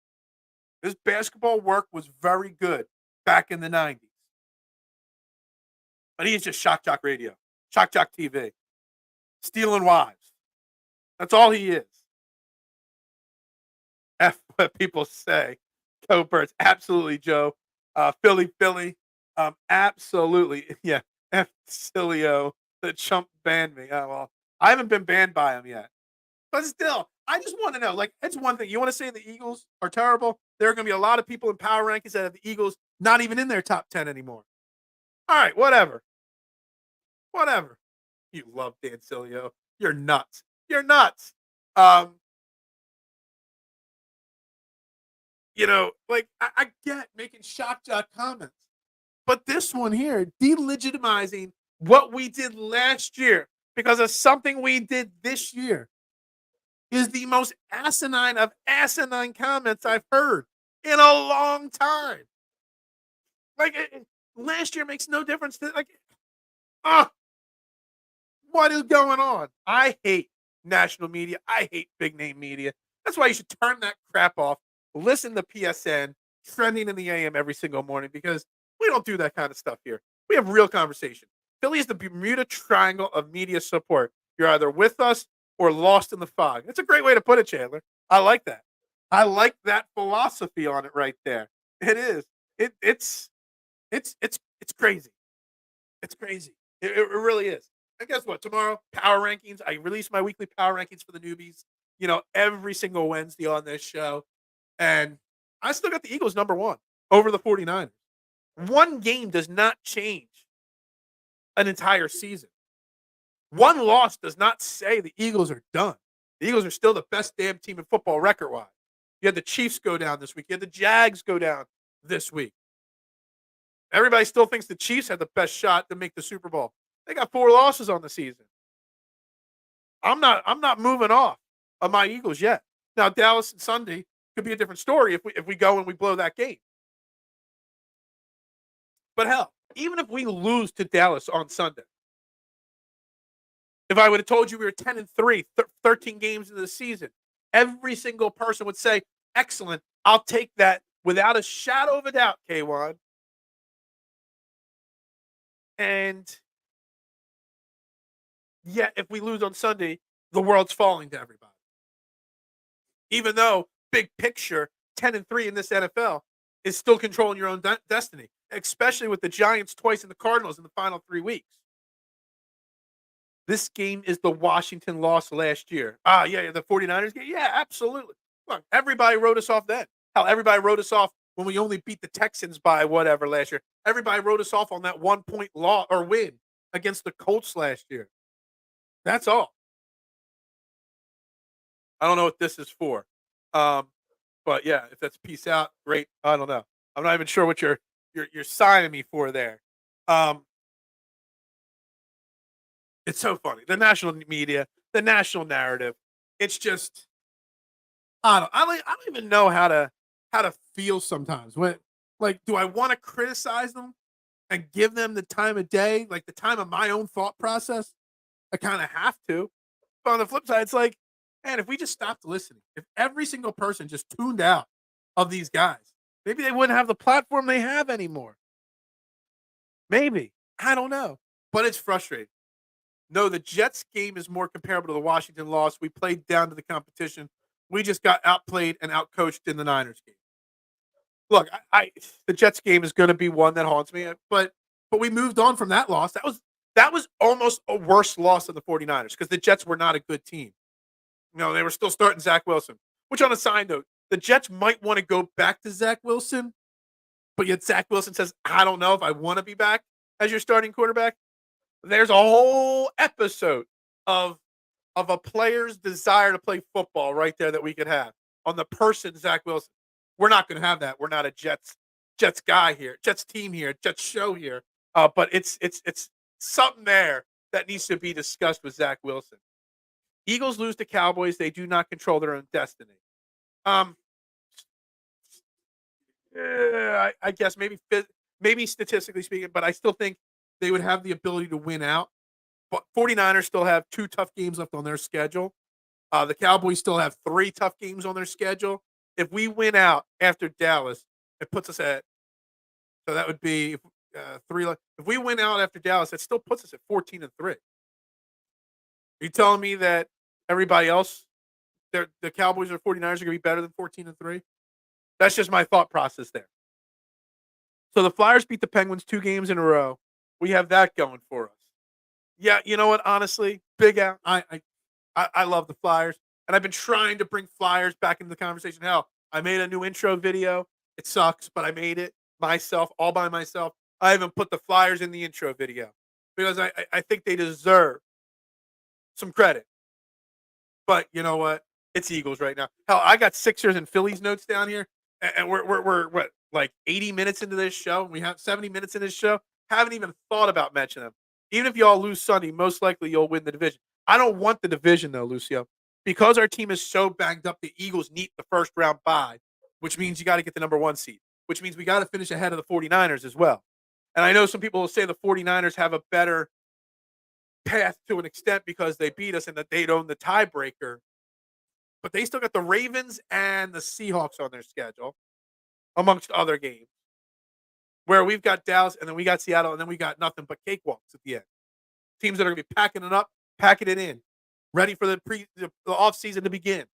His basketball work was very good back in the 90s. But he's just shock jock radio, shock jock TV, stealing wives. That's all he is. F what people say. Go Birds. Absolutely, Joe. Philly. Absolutely. Yeah. F Sileo. The chump banned me. Oh, well, I haven't been banned by him yet. But still, I just want to know. Like, it's one thing. You want to say the Eagles are terrible? There are going to be a lot of people in power rankings that have the Eagles not even in their top 10 anymore. All right, whatever. You love Dan Sileo. You're nuts. Like I get making shock jock comments, but this one here, delegitimizing what we did last year because of something we did this year, is the most asinine of asinine comments I've heard in a long time. Like, last year makes no difference. What is going on? I hate national media. I hate big name media. That's why you should turn that crap off. Listen to PSN, Trending in the AM every single morning, because we don't do that kind of stuff here. We have real conversation. Philly is the Bermuda Triangle of media support. You're either with us or lost in the fog. That's a great way to put it, Chandler. I like that. I like that philosophy on it right there. It is. It's crazy. It's crazy. It really is. And guess what? Tomorrow, power rankings. I release my weekly power rankings for the newbies, every single Wednesday on this show. And I still got the Eagles number 1 over the 49ers. One game does not change an entire season. One loss does not say the Eagles are done. The Eagles are still the best damn team in football record-wise. You had the Chiefs go down this week. You had the Jags go down this week. Everybody still thinks the Chiefs had the best shot to make the Super Bowl. They got 4 losses on the season. I'm not moving off of my Eagles yet. Now, Dallas and Sunday could be a different story if we go and we blow that game. But hell, even if we lose to Dallas on Sunday, if I would have told you we were 10-3, 13 games into the season, every single person would say, excellent, I'll take that without a shadow of a doubt, K1. And yet, if we lose on Sunday, the world's falling to everybody. Even though, big picture, 10-3 in this NFL is still controlling your own destiny, especially with the Giants twice and the Cardinals in the final 3 weeks. This game is the Washington loss last year. Yeah, the 49ers game? Yeah, absolutely. Look, everybody wrote us off then. Hell, everybody wrote us off when we only beat the Texans by whatever last year. Everybody wrote us off on that 1-point loss or win against the Colts last year. That's all. I don't know what this is for. But yeah, if that's peace out, great. I don't know. I'm not even sure what you're signing me for there. It's so funny. The national media, the national narrative. It's just I don't even know how to feel sometimes. When, like, do I want to criticize them and give them the time of day, like the time of my own thought process? I kind of have to. But on the flip side, it's like, And if we just stopped listening, if every single person just tuned out of these guys, maybe they wouldn't have the platform they have anymore. Maybe. I don't know. But it's frustrating. No, the Jets game is more comparable to the Washington loss. We played down to the competition. We just got outplayed and outcoached in the Niners game. Look, the Jets game is going to be one that haunts me, but we moved on from that loss. That was almost a worse loss than the 49ers because the Jets were not a good team. They were still starting Zach Wilson, which on a side note, the Jets might want to go back to Zach Wilson, but yet Zach Wilson says, I don't know if I want to be back as your starting quarterback. There's a whole episode of a player's desire to play football right there that we could have on the person Zach Wilson. We're not going to have that. We're not a Jets guy here, Jets team here, Jets show here. But it's something there that needs to be discussed with Zach Wilson. Eagles lose to Cowboys. They do not control their own destiny. I guess maybe statistically speaking, but I still think they would have the ability to win out. But 49ers still have 2 tough games left on their schedule. The Cowboys still have 3 tough games on their schedule. If we win out after Dallas, it puts us at – so that would be 3 – if we win out after Dallas, it still puts us at 14-3. Are you telling me that everybody else, the Cowboys or 49ers are going to be better than 14-3? That's just my thought process there. So the Flyers beat the Penguins 2 games in a row. We have that going for us. Yeah, you know what? Honestly, Big Al, I love the Flyers, and I've been trying to bring Flyers back into the conversation. Hell, I made a new intro video. It sucks, but I made it myself, all by myself. I even put the Flyers in the intro video because I think they deserve some credit. But you know what? It's Eagles right now. Hell, I got Sixers and Phillies notes down here, and we're what, like 80 minutes into this show? We have 70 minutes in this show. Haven't even thought about mentioning them. Even if y'all lose Sunday, most likely you'll win the division. I don't want the division, though, Lucio. Because our team is so banged up, the Eagles need the first round bye, which means you got to get the number 1 seed, which means we got to finish ahead of the 49ers as well. And I know some people will say the 49ers have a better path to an extent because they beat us and that they'd own the tiebreaker. But they still got the Ravens and the Seahawks on their schedule, amongst other games, where we've got Dallas and then we got Seattle and then we got nothing but cakewalks at the end. Teams that are going to be packing it up, packing it in, ready for the offseason to begin.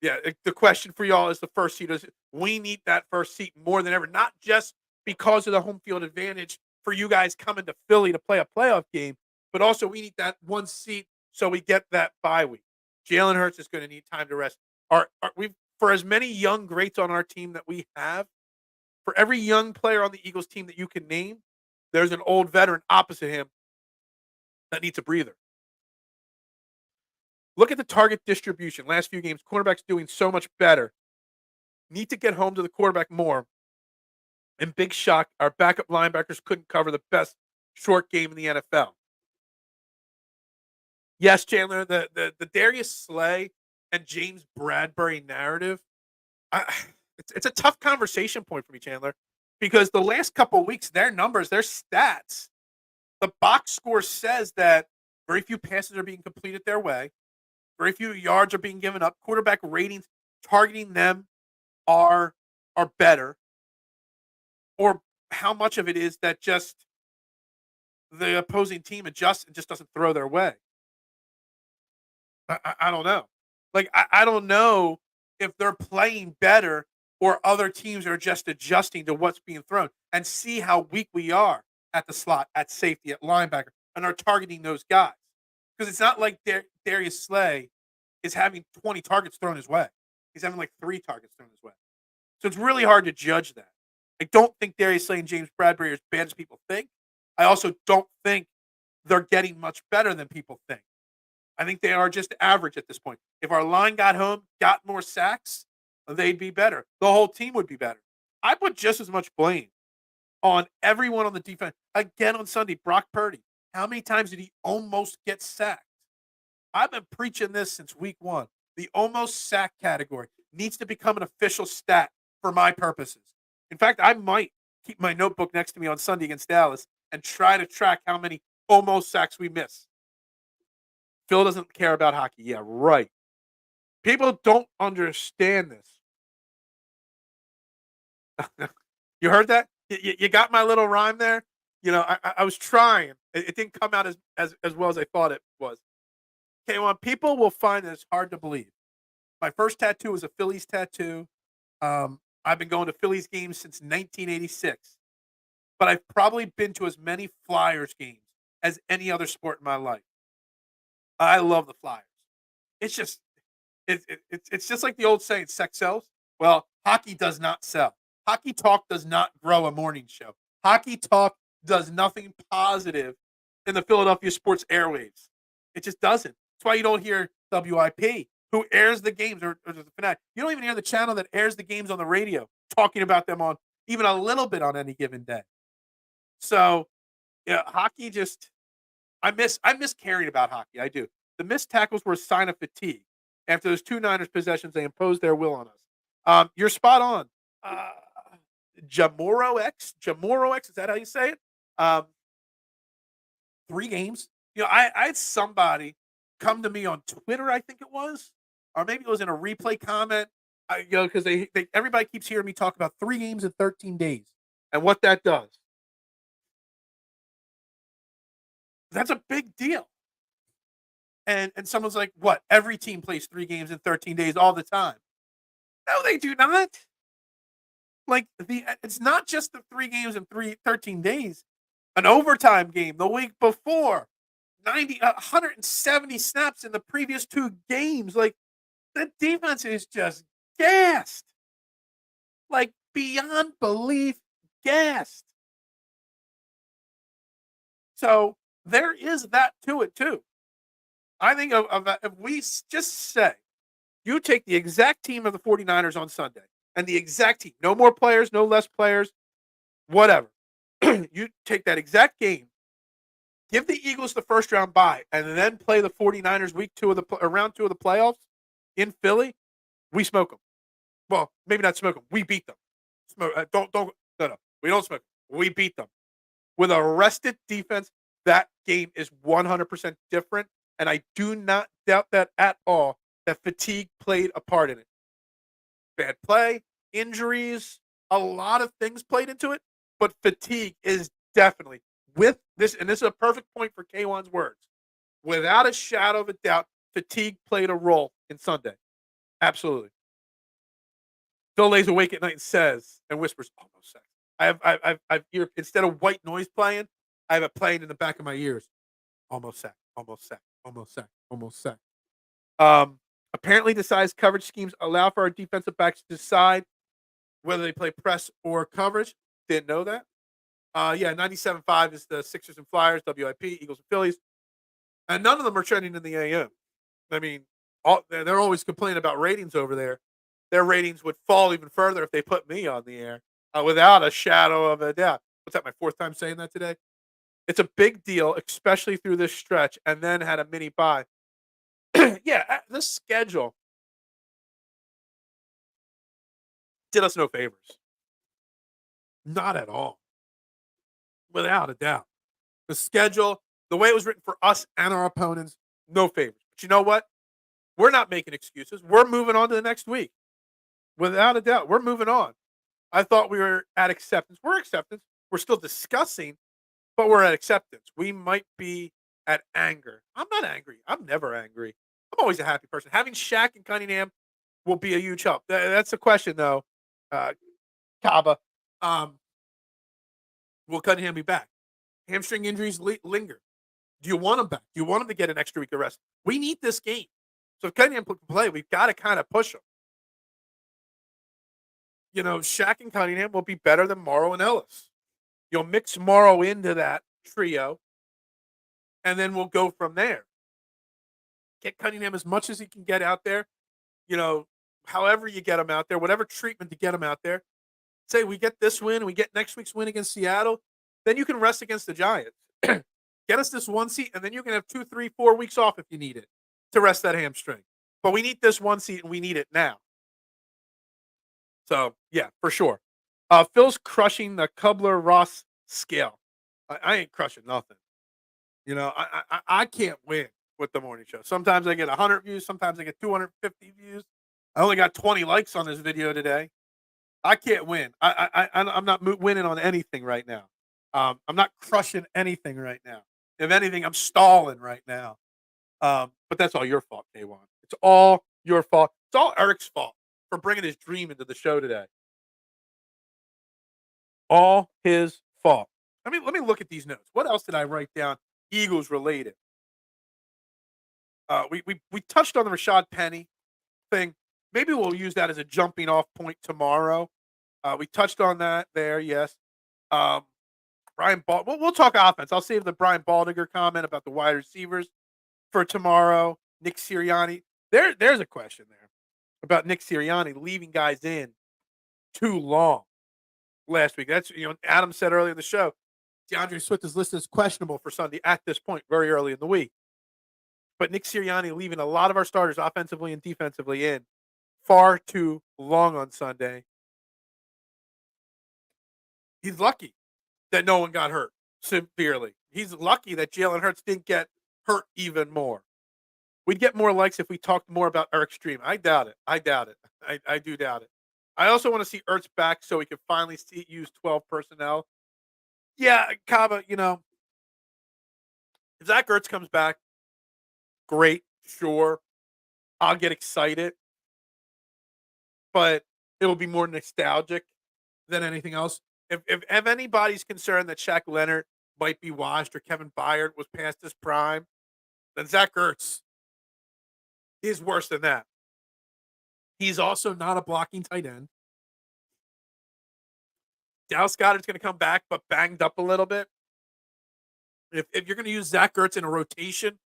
Yeah, the question for y'all is the first seed. We need that first seed more than ever, not just because of the home field advantage for you guys coming to Philly to play a playoff game, but also we need that 1 seed so we get that bye week. Jalen Hurts is going to need time to rest. For as many young greats on our team that we have, for every young player on the Eagles team that you can name, there's an old veteran opposite him that needs a breather. Look at the target distribution. Last few games, quarterbacks doing so much better. Need to get home to the quarterback more. And big shock, our backup linebackers couldn't cover the best short game in the NFL. Yes, Chandler, the Darius Slay and James Bradbury narrative, it's a tough conversation point for me, Chandler, because the last couple of weeks, their numbers, their stats, the box score says that very few passes are being completed their way, very few yards are being given up, quarterback ratings targeting them are better, or how much of it is that just the opposing team adjusts and just doesn't throw their way. I don't know. Like, I don't know if they're playing better or other teams are just adjusting to what's being thrown, and see how weak we are at the slot, at safety, at linebacker, and are targeting those guys. Because it's not like Darius Slay is having 20 targets thrown his way. He's having like 3 targets thrown his way. So it's really hard to judge that. I don't think Darius Slay and James Bradbury are as bad as people think. I also don't think they're getting much better than people think. I think they are just average at this point. If our line got home, got more sacks, they'd be better. The whole team would be better. I put just as much blame on everyone on the defense. Again on Sunday, Brock Purdy. How many times did he almost get sacked? I've been preaching this since week 1. The almost sack category needs to become an official stat for my purposes. In fact, I might keep my notebook next to me on Sunday against Dallas and try to track how many almost sacks we miss. Phil doesn't care about hockey. Yeah, right. People don't understand this. You heard that? You got my little rhyme there? I was trying. It didn't come out as well as I thought it was. Okay, well, people will find this hard to believe. My first tattoo was a Phillies tattoo. I've been going to Phillies games since 1986, but I've probably been to as many Flyers games as any other sport in my life. I love the Flyers. It's just it's just like the old saying, sex sells. Well, hockey does not sell. Hockey talk does not grow a morning show. Hockey talk does nothing positive in the Philadelphia sports airwaves. It just doesn't. That's why you don't hear WIP, who airs the games, or the Fanatic. You don't even hear the channel that airs the games on the radio talking about them on even a little bit on any given day. So, yeah, hockey just I miss caring about hockey. I do. The missed tackles were a sign of fatigue. After those two Niners possessions, they imposed their will on us. You're spot on. Uh, Jamoro X, is that how you say it? Um, 3 games. I had somebody come to me on Twitter, I think it was, or maybe it was in a replay comment. Because everybody keeps hearing me talk about 3 games in 13 days and what that does. That's a big deal. And someone's like, what? Every team plays 3 games in 13 days all the time. No, they do not. Like it's not just the 3 games in 13 days. An overtime game the week before, 170 snaps in the previous 2 games. Like the defense is just gassed, like beyond belief, gassed. So there is that to it too. I think if we just say you take the exact team of the 49ers on Sunday and the exact team, no more players, no less players, whatever. You take that exact game, give the Eagles the first round bye, and then play the 49ers round 2 of the playoffs in Philly, we smoke them. Well, maybe not smoke them. We beat them. No. We don't smoke them. We beat them. With a rested defense, that game is 100% different, and I do not doubt that at all, that fatigue played a part in it. Bad play, injuries, a lot of things played into it, but fatigue is definitely, with this, and this is a perfect point for K1's words, without a shadow of a doubt, fatigue played a role in Sunday. Absolutely. Phil lays awake at night and says, and whispers, almost sack. I've instead of white noise playing, I have it playing in the back of my ears. Almost sack, almost sack, almost sack, almost sack. Apparently, the size coverage schemes allow for our defensive backs to decide whether they play press or coverage. Didn't know that. 97.5 is the Sixers and Flyers, WIP, Eagles and Phillies. And none of them are trending in the AM. I mean, they're always complaining about ratings over there. Their ratings would fall even further if they put me on the air, without a shadow of a doubt. What's that, my 4th time saying that today? It's a big deal, especially through this stretch, and then had a mini bye. Yeah, this schedule did us no favors. Not at all. Without a doubt. The schedule, the way it was written for us and our opponents, no favors. But you know what? We're not making excuses. We're moving on to the next week. Without a doubt, we're moving on. I thought we were at acceptance. We're acceptance. We're still discussing, but we're at acceptance. We might be at anger. I'm not angry. I'm never angry. I'm always a happy person. Having Shaq and Cunningham will be a huge help. That's the question, though. Kaba, will Cunningham be back? Hamstring injuries linger. Do you want him back? Do you want him to get an extra week of rest? We need this game. So if Cunningham can play, we've got to kind of push him. Shaq and Cunningham will be better than Morrow and Ellis. You'll mix Morrow into that trio, and then we'll go from there. Get Cunningham as much as he can get out there. However you get him out there, whatever treatment to get him out there. Say we get this win, we get next week's win against Seattle, then you can rest against the Giants. Get us this 1 seat, and then you can have 2, 3, 4 weeks off if you need it to rest that hamstring. But we need this 1 seat, and we need it now. So, yeah, for sure. Phil's crushing the Kubler-Ross scale. I ain't crushing nothing. I can't win with the morning show. Sometimes I get 100 views. Sometimes I get 250 views. I only got 20 likes on this video today. I can't win. I'm not winning on anything right now. I'm not crushing anything right now. If anything, I'm stalling right now. But that's all your fault, K1. It's all your fault. It's all Eric's fault for bringing his dream into the show today. All his fault. Let me look at these notes. What else did I write down? Eagles related. We touched on the Rashad Penny thing. Maybe we'll use that as a jumping off point tomorrow. We touched on that there, yes. Brian Ball. We'll talk offense. I'll save the Brian Baldinger comment about the wide receivers for tomorrow. Nick Sirianni. There's a question there about Nick Sirianni leaving guys in too long last week. That's Adam said earlier in the show, DeAndre Swift is listed as questionable for Sunday at this point, very early in the week. But Nick Sirianni leaving a lot of our starters offensively and defensively in far too long on Sunday. He's lucky that no one got hurt severely. He's lucky that Jalen Hurts didn't get hurt even more. We'd get more likes if we talked more about Eric's dream. I doubt it. I do doubt it. I also want to see Ertz back so we can finally use 12 personnel. Yeah, Kava, if Zach Ertz comes back, great, sure. I'll get excited. But it will be more nostalgic than anything else. If anybody's concerned that Shaq Leonard might be washed or Kevin Byard was past his prime, then Zach Ertz is worse than that. He's also not a blocking tight end. Dallas Goedert's going to come back, but banged up a little bit. If you're going to use Zach Ertz in a rotation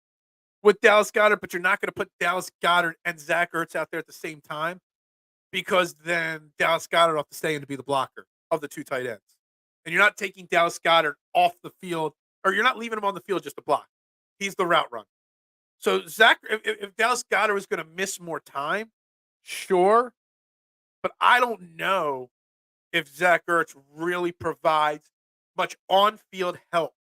with Dallas Goedert, but you're not going to put Dallas Goedert and Zach Ertz out there at the same time, because then Dallas Goedert will have to stay in to be the blocker of the two tight ends. And you're not taking Dallas Goedert off the field, or you're not leaving him on the field just to block. He's the route run. So if Dallas Goedert is going to miss more time, sure. But I don't know if Zach Ertz really provides much on-field help.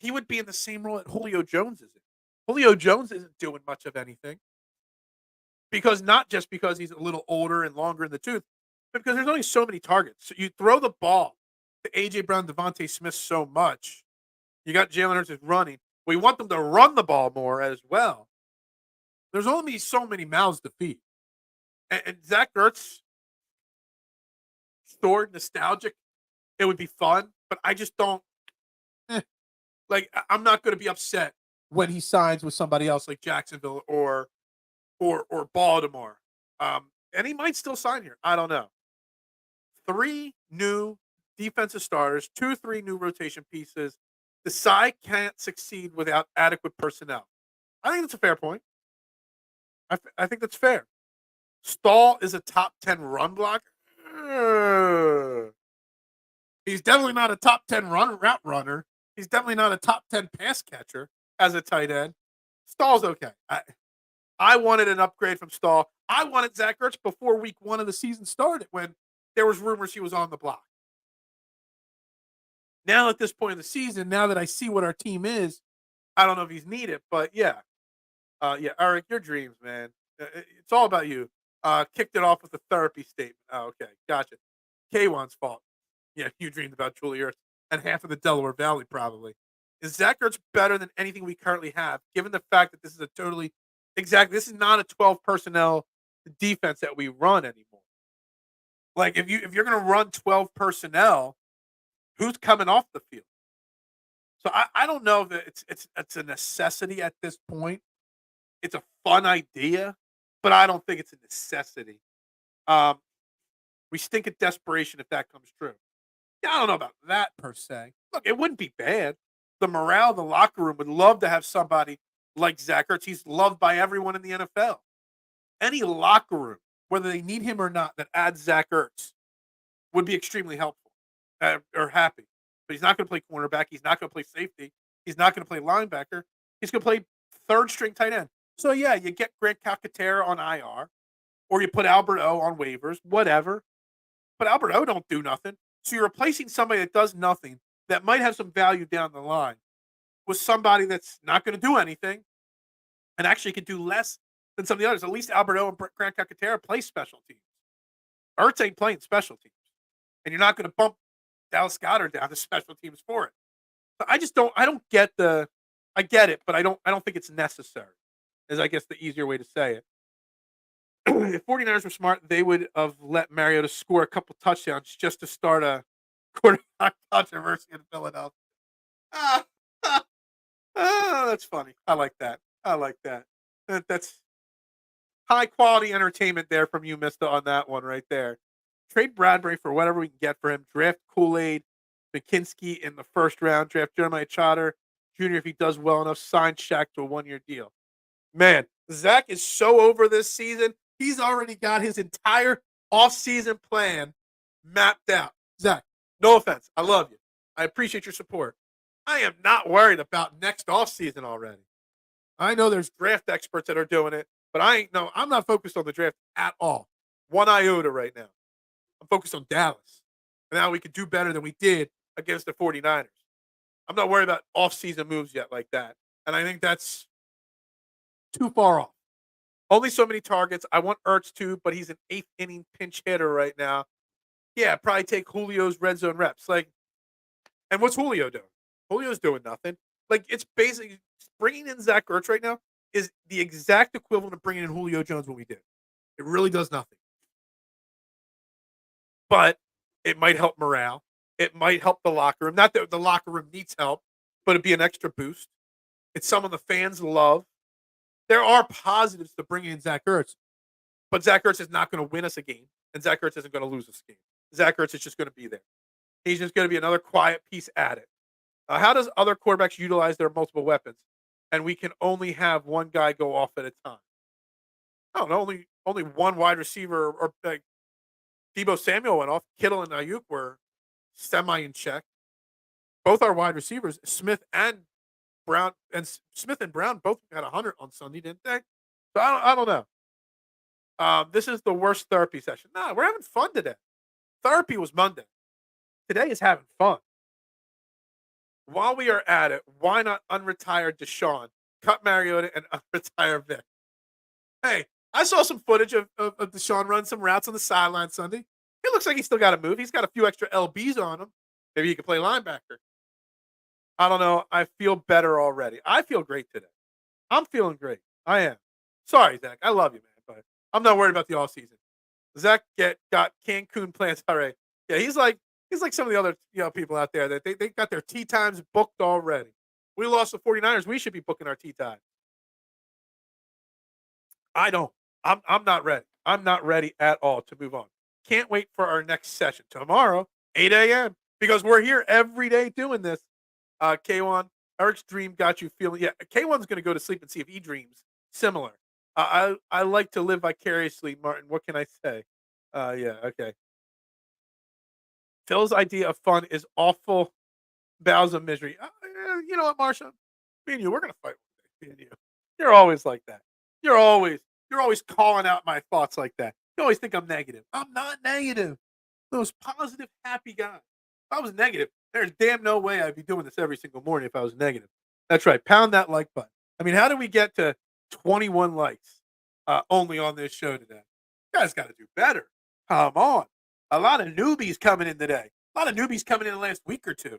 He would be in the same role that Julio Jones is in. Julio Jones isn't doing much of anything. Not just because he's a little older and longer in the tooth, but because there's only so many targets. So you throw the ball to A.J. Brown, Devontae Smith so much. You got Jalen Hurts is running. We want them to run the ball more as well. There's only so many mouths to feed. And Zach Ertz, stored, nostalgic, it would be fun, but I just don't. I'm not going to be upset when he signs with somebody else like Jacksonville or Baltimore. And he might still sign here. I don't know. 3 new defensive starters, 3 new rotation pieces. The side can't succeed without adequate personnel. I think that's a fair point. I think that's fair. Stahl is a top 10 run blocker. He's definitely not a top 10 route runner. He's definitely not a top 10 pass catcher as a tight end. Stahl's okay. I wanted an upgrade from Stahl. I wanted Zach Ertz before week 1 of the season started when there was rumors he was on the block. Now at this point in the season, now that I see what our team is, I don't know if he's needed, but yeah. Eric, your dreams, man. It's all about you. Kicked it off with a therapy statement. Oh, okay. Gotcha. K1's fault. Yeah, you dreamed about Julie Ertz and half of the Delaware Valley, probably. Is Zach Ertz better than anything we currently have, given the fact that this is this is not a 12 personnel defense that we run anymore. If you're going to run 12 personnel, who's coming off the field? So I don't know that it's a necessity at this point. It's a fun idea, but I don't think it's a necessity. We stink at desperation if that comes true. Yeah, I don't know about that per se. Look, it wouldn't be bad. The morale in the locker room would love to have somebody like Zach Ertz. He's loved by everyone in the NFL. Any locker room, whether they need him or not, that adds Zach Ertz would be extremely helpful or happy. But he's not going to play cornerback. He's not going to play safety. He's not going to play linebacker. He's going to play third-string tight end. So, yeah, you get Grant Calcaterra on IR, or you put Albert O on waivers, whatever. But Albert O don't do nothing. So you're replacing somebody that does nothing that might have some value down the line was somebody that's not going to do anything and actually can do less than some of the others. At least Alberto and Grant Calcaterra play special teams. Ertz ain't playing special teams, and you're not going to bump Dallas Goedert down to special teams for it. So I just don't. I don't get the. I get it, but I don't. I don't think it's necessary. Is I guess the easier way to say it. If 49ers were smart, they would have let Mariota score a couple touchdowns just to start a quarterback controversy in Philadelphia. Ah, that's funny. I like that. I like that. That's high quality entertainment there from you, Mister, on that one right there. Trade Bradbury for whatever we can get for him. Draft Kool-Aid, McKinsky in the first round. Draft Jeremiah Trotter Jr. if he does well enough. Sign Shaq to a 1-year deal. Man, Zach is so over this season. He's already got his entire off-season plan mapped out. Zach, no offense. I love you. I appreciate your support. I am not worried about next offseason already. I know there's draft experts that are doing it, but I'm not focused on the draft at all. One iota right now. I'm focused on Dallas. And now we can do better than we did against the 49ers. I'm not worried about off-season moves yet like that. And I think that's too far off. Only so many targets. I want Ertz too, but he's an 8th-inning pinch hitter right now. Yeah, probably take Julio's red zone reps. And what's Julio doing? Julio's doing nothing. It's basically bringing in Zach Ertz right now is the exact equivalent of bringing in Julio Jones when we did. It really does nothing. But it might help morale. It might help the locker room. Not that the locker room needs help, but it'd be an extra boost. It's someone the fans love. There are positives to bringing in Zach Ertz, but Zach Ertz is not going to win us a game, and Zach Ertz isn't going to lose us a game. Zach Ertz is just going to be there. He's just going to be another quiet piece at it. How does other quarterbacks utilize their multiple weapons, and we can only have one guy go off at a time? I don't know. Only one wide receiver or Deebo Samuel went off. Kittle and Ayuk were semi in check. Both our wide receivers, Smith and Brown both had 100 on Sunday, didn't they? So I don't know. This is the worst therapy session. Nah, we're having fun today. Therapy was Monday. Today is having fun. While we are at it, why not unretire Deshaun, cut Mariota, and unretire Vic? Hey, I saw some footage of Deshaun run some routes on the sideline Sunday. It looks like he's still got to move. He's got a few extra LBs on him. Maybe he can play linebacker. I don't know. I feel better already. I feel great today. I'm feeling great. I am. Sorry, Zach. I love you, man, but I'm not worried about the offseason. Zach got Cancun plans already. Yeah, he's like some of the other people out there that they got their tee times booked already. We lost the 49ers. We should be booking our tee time. I don't. I'm not ready. I'm not ready at all to move on. Can't wait for our next session tomorrow, 8 a.m. because we're here every day doing this. K1, Eric's dream got you feeling. Yeah, K1's going to go to sleep and see if he dreams similar. I like to live vicariously, Martin. What can I say? Yeah, okay. Phil's idea of fun is awful bowels of misery. You know what, Marsha? Me and you, we're going to fight one day. Me and you. You're always like that. You're always calling out my thoughts like that. You always think I'm negative. I'm not negative. Those positive, happy guys. If I was negative, there's damn no way I'd be doing this every single morning if I was negative. That's right. Pound that like button. I mean, how did we get to 21 likes only on this show today? You guys got to do better. Come on. A lot of newbies coming in today. A lot of newbies coming in the last week or two.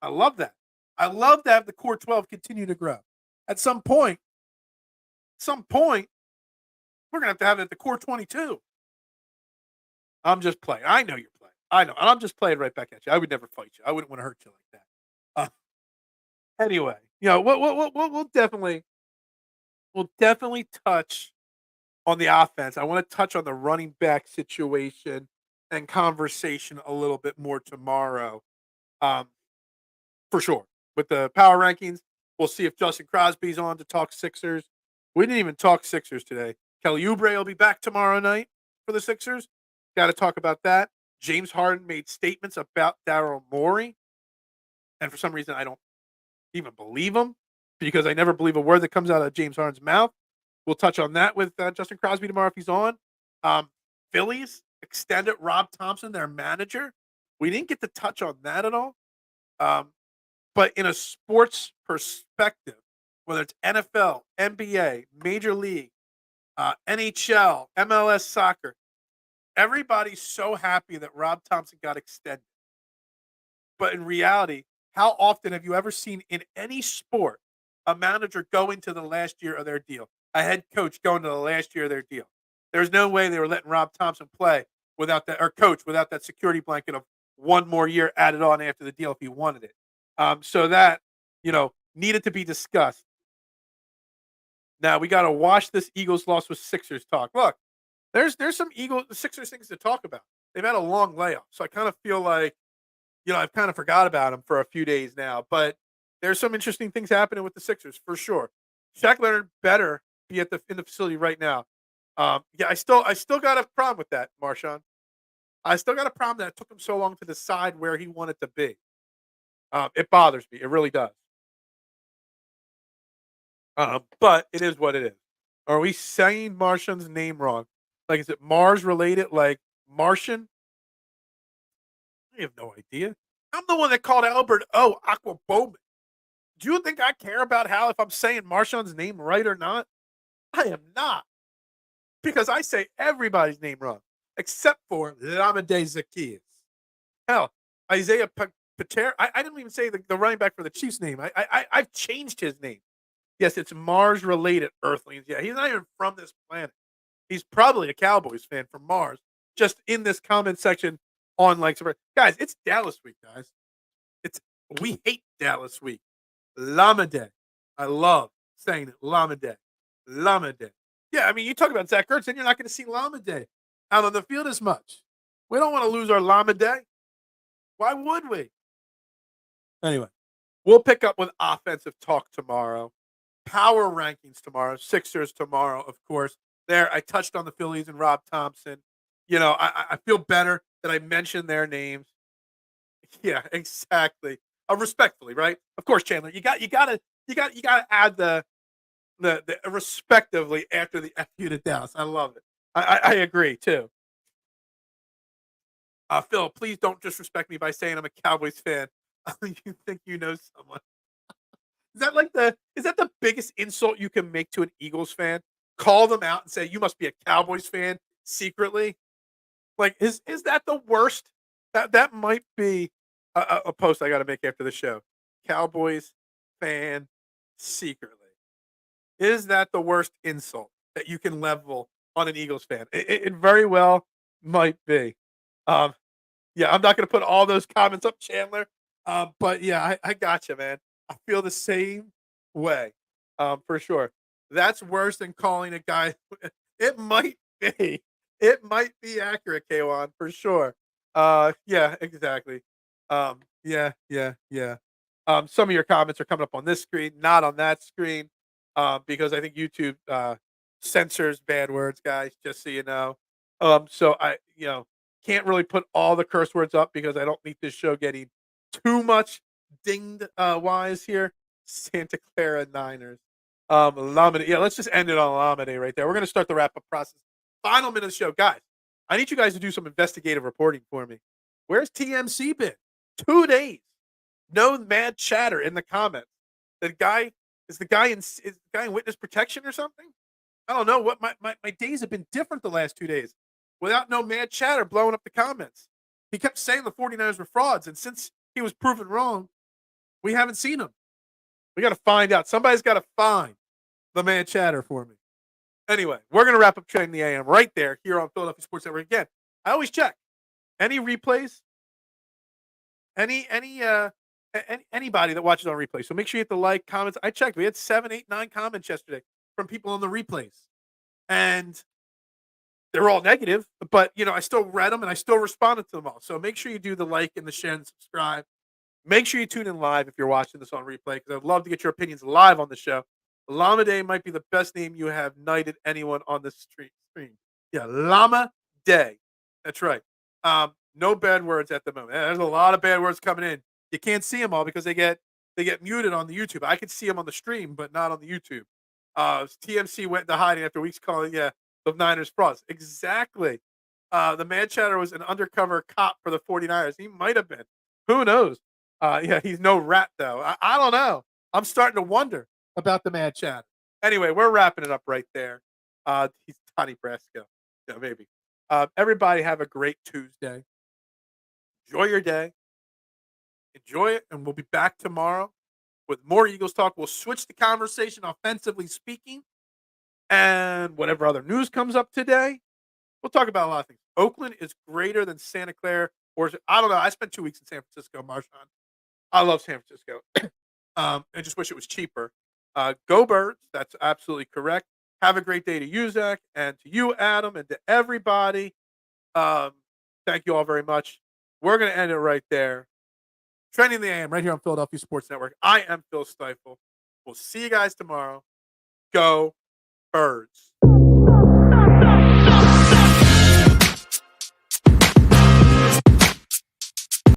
I love that. I love to have the core 12 continue to grow. At some point, we're going to have it at the core 22. I'm just playing. I know you're playing. I know. And I'm just playing right back at you. I would never fight you. I wouldn't want to hurt you like that. Anyway, we'll definitely touch on the offense. I want to touch on the running back situation and conversation a little bit more tomorrow. For sure. With the power rankings, we'll see if Justin Crosby's on to talk Sixers. We didn't even talk Sixers today. Kelly Oubre will be back tomorrow night for the Sixers. Got to talk about that. James Harden made statements about Daryl Morey. And for some reason, I don't even believe him because I never believe a word that comes out of James Harden's mouth. We'll touch on that with Justin Crosby tomorrow if he's on. Phillies extended Rob Thompson, their manager. We didn't get to touch on that at all. But in a sports perspective, whether it's NFL, NBA, Major League, NHL, MLS soccer, everybody's so happy that Rob Thompson got extended. But in reality, how often have you ever seen in any sport a manager go into the last year of their deal, a head coach going to the last year of their deal? There's no way they were letting Rob Thompson play without that, or coach without that security blanket of one more year added on after the deal if he wanted it. So that needed to be discussed. Now we got to wash this Eagles loss with Sixers talk. Look, there's some Sixers things to talk about. They've had a long layoff, so I kind of feel like I've kind of forgot about them for a few days now, but there's some interesting things happening with the Sixers for sure. Shaq Leonard better be in the facility right now. Yeah, I still got a problem with that, Marshawn. I still got a problem that it took him so long to decide where he wanted to be. It bothers me. It really does. But it is what it is. Are we saying Martian's name wrong? Like, is it Mars related? Like Martian? I have no idea. I'm the one that called Albert Aqua Bowman. Do you think I care about how if I'm saying Marshawn's name right or not? I am not. Because I say everybody's name wrong, except for Lamade Zacchaeus. Hell, Isaiah Pater. I didn't even say the running back for the Chiefs' name. I've changed his name. Yes, it's Mars related, Earthlings. Yeah, he's not even from this planet. He's probably a Cowboys fan from Mars. Just in this comment section on guys, it's Dallas week, guys. We hate Dallas week. Lamade. I love saying it. Lamade. Lamade. Yeah, I mean, you talk about Zach Ertz, and you're not going to see Lamade out on the field as much. We don't want to lose our Lamade. Why would we? Anyway, we'll pick up with offensive talk tomorrow. Power rankings tomorrow. Sixers tomorrow, of course. There, I touched on the Phillies and Rob Thompson. I feel better that I mentioned their names. Yeah, exactly. Respectfully, right? Of course, Chandler. You gotta add the respectively after the FU to Dallas. I love it. I agree too. Phil, please don't disrespect me by saying I'm a Cowboys fan. You think you know someone? Is that the biggest insult you can make to an Eagles fan? Call them out and say you must be a Cowboys fan secretly. Like, is that the worst? That might be a post I got to make after the show. Cowboys fan secretly. Is that the worst insult that you can level on an Eagles fan? It very well might be. Um, yeah, I'm not going to put all those comments up, Chandler. But yeah, I got you, man. I feel the same way, for sure. That's worse than calling a guy. It might be. It might be accurate, K1, for sure. Yeah, exactly. Yeah. Some of your comments are coming up on this screen, not on that screen, because I think YouTube censors bad words, guys. Just so you know. So I can't really put all the curse words up because I don't need this show getting too much dinged wise here. Santa Clara Niners. Lamine. Yeah, let's just end it on Lamine right there. We're gonna start the wrap up process. Final minute of the show, guys. I need you guys to do some investigative reporting for me. Where's TMC been? 2 days. No mad chatter in the comments. The guy in witness protection or something? I don't know. What my days have been different the last 2 days. Without no mad chatter blowing up the comments. He kept saying the 49ers were frauds, and since he was proven wrong, we haven't seen him. We got to find out. Somebody's got to find the mad chatter for me. Anyway, we're going to wrap up Trending the AM right there here on Philadelphia Sports Network. Again, I always check. Any replays? Anybody that watches on replay. So make sure you hit the like, comments. I checked. We had 7, 8, 9 comments yesterday from people on the replays. And they're all negative, but I still read them and I still responded to them all. So make sure you do the like and the share and subscribe. Make sure you tune in live if you're watching this on replay, because I'd love to get your opinions live on the show. Lamade might be the best name you have knighted anyone on this stream. Yeah, Lamade. That's right. No bad words at the moment. There's a lot of bad words coming in. You can't see them all because they get muted on the YouTube. I could see them on the stream, but not on the YouTube. TMC went into hiding after weeks calling the Niners frauds. Exactly. The mad chatter was an undercover cop for the 49ers. He might have been. Who knows? Yeah, he's no rat though. I don't know. I'm starting to wonder about the man chat. Anyway, we're wrapping it up right there. He's Tony Brasco. Yeah, maybe. Everybody have a great Tuesday. Enjoy your day. Enjoy it, and we'll be back tomorrow with more Eagles talk. We'll switch the conversation offensively speaking, and whatever other news comes up today, we'll talk about a lot of things. Oakland is greater than Santa Clara, or is it, I don't know. I spent 2 weeks in San Francisco, Marshawn. I love San Francisco. I just wish it was cheaper. Go Birds. That's absolutely correct. Have a great day to you, Zach, and to you, Adam, and to everybody. Um, thank you all very much. We're going to end it right there. Trending the AM right here on Philadelphia Sports Network. I am Phil Stiefel. We'll see you guys tomorrow. Go Birds.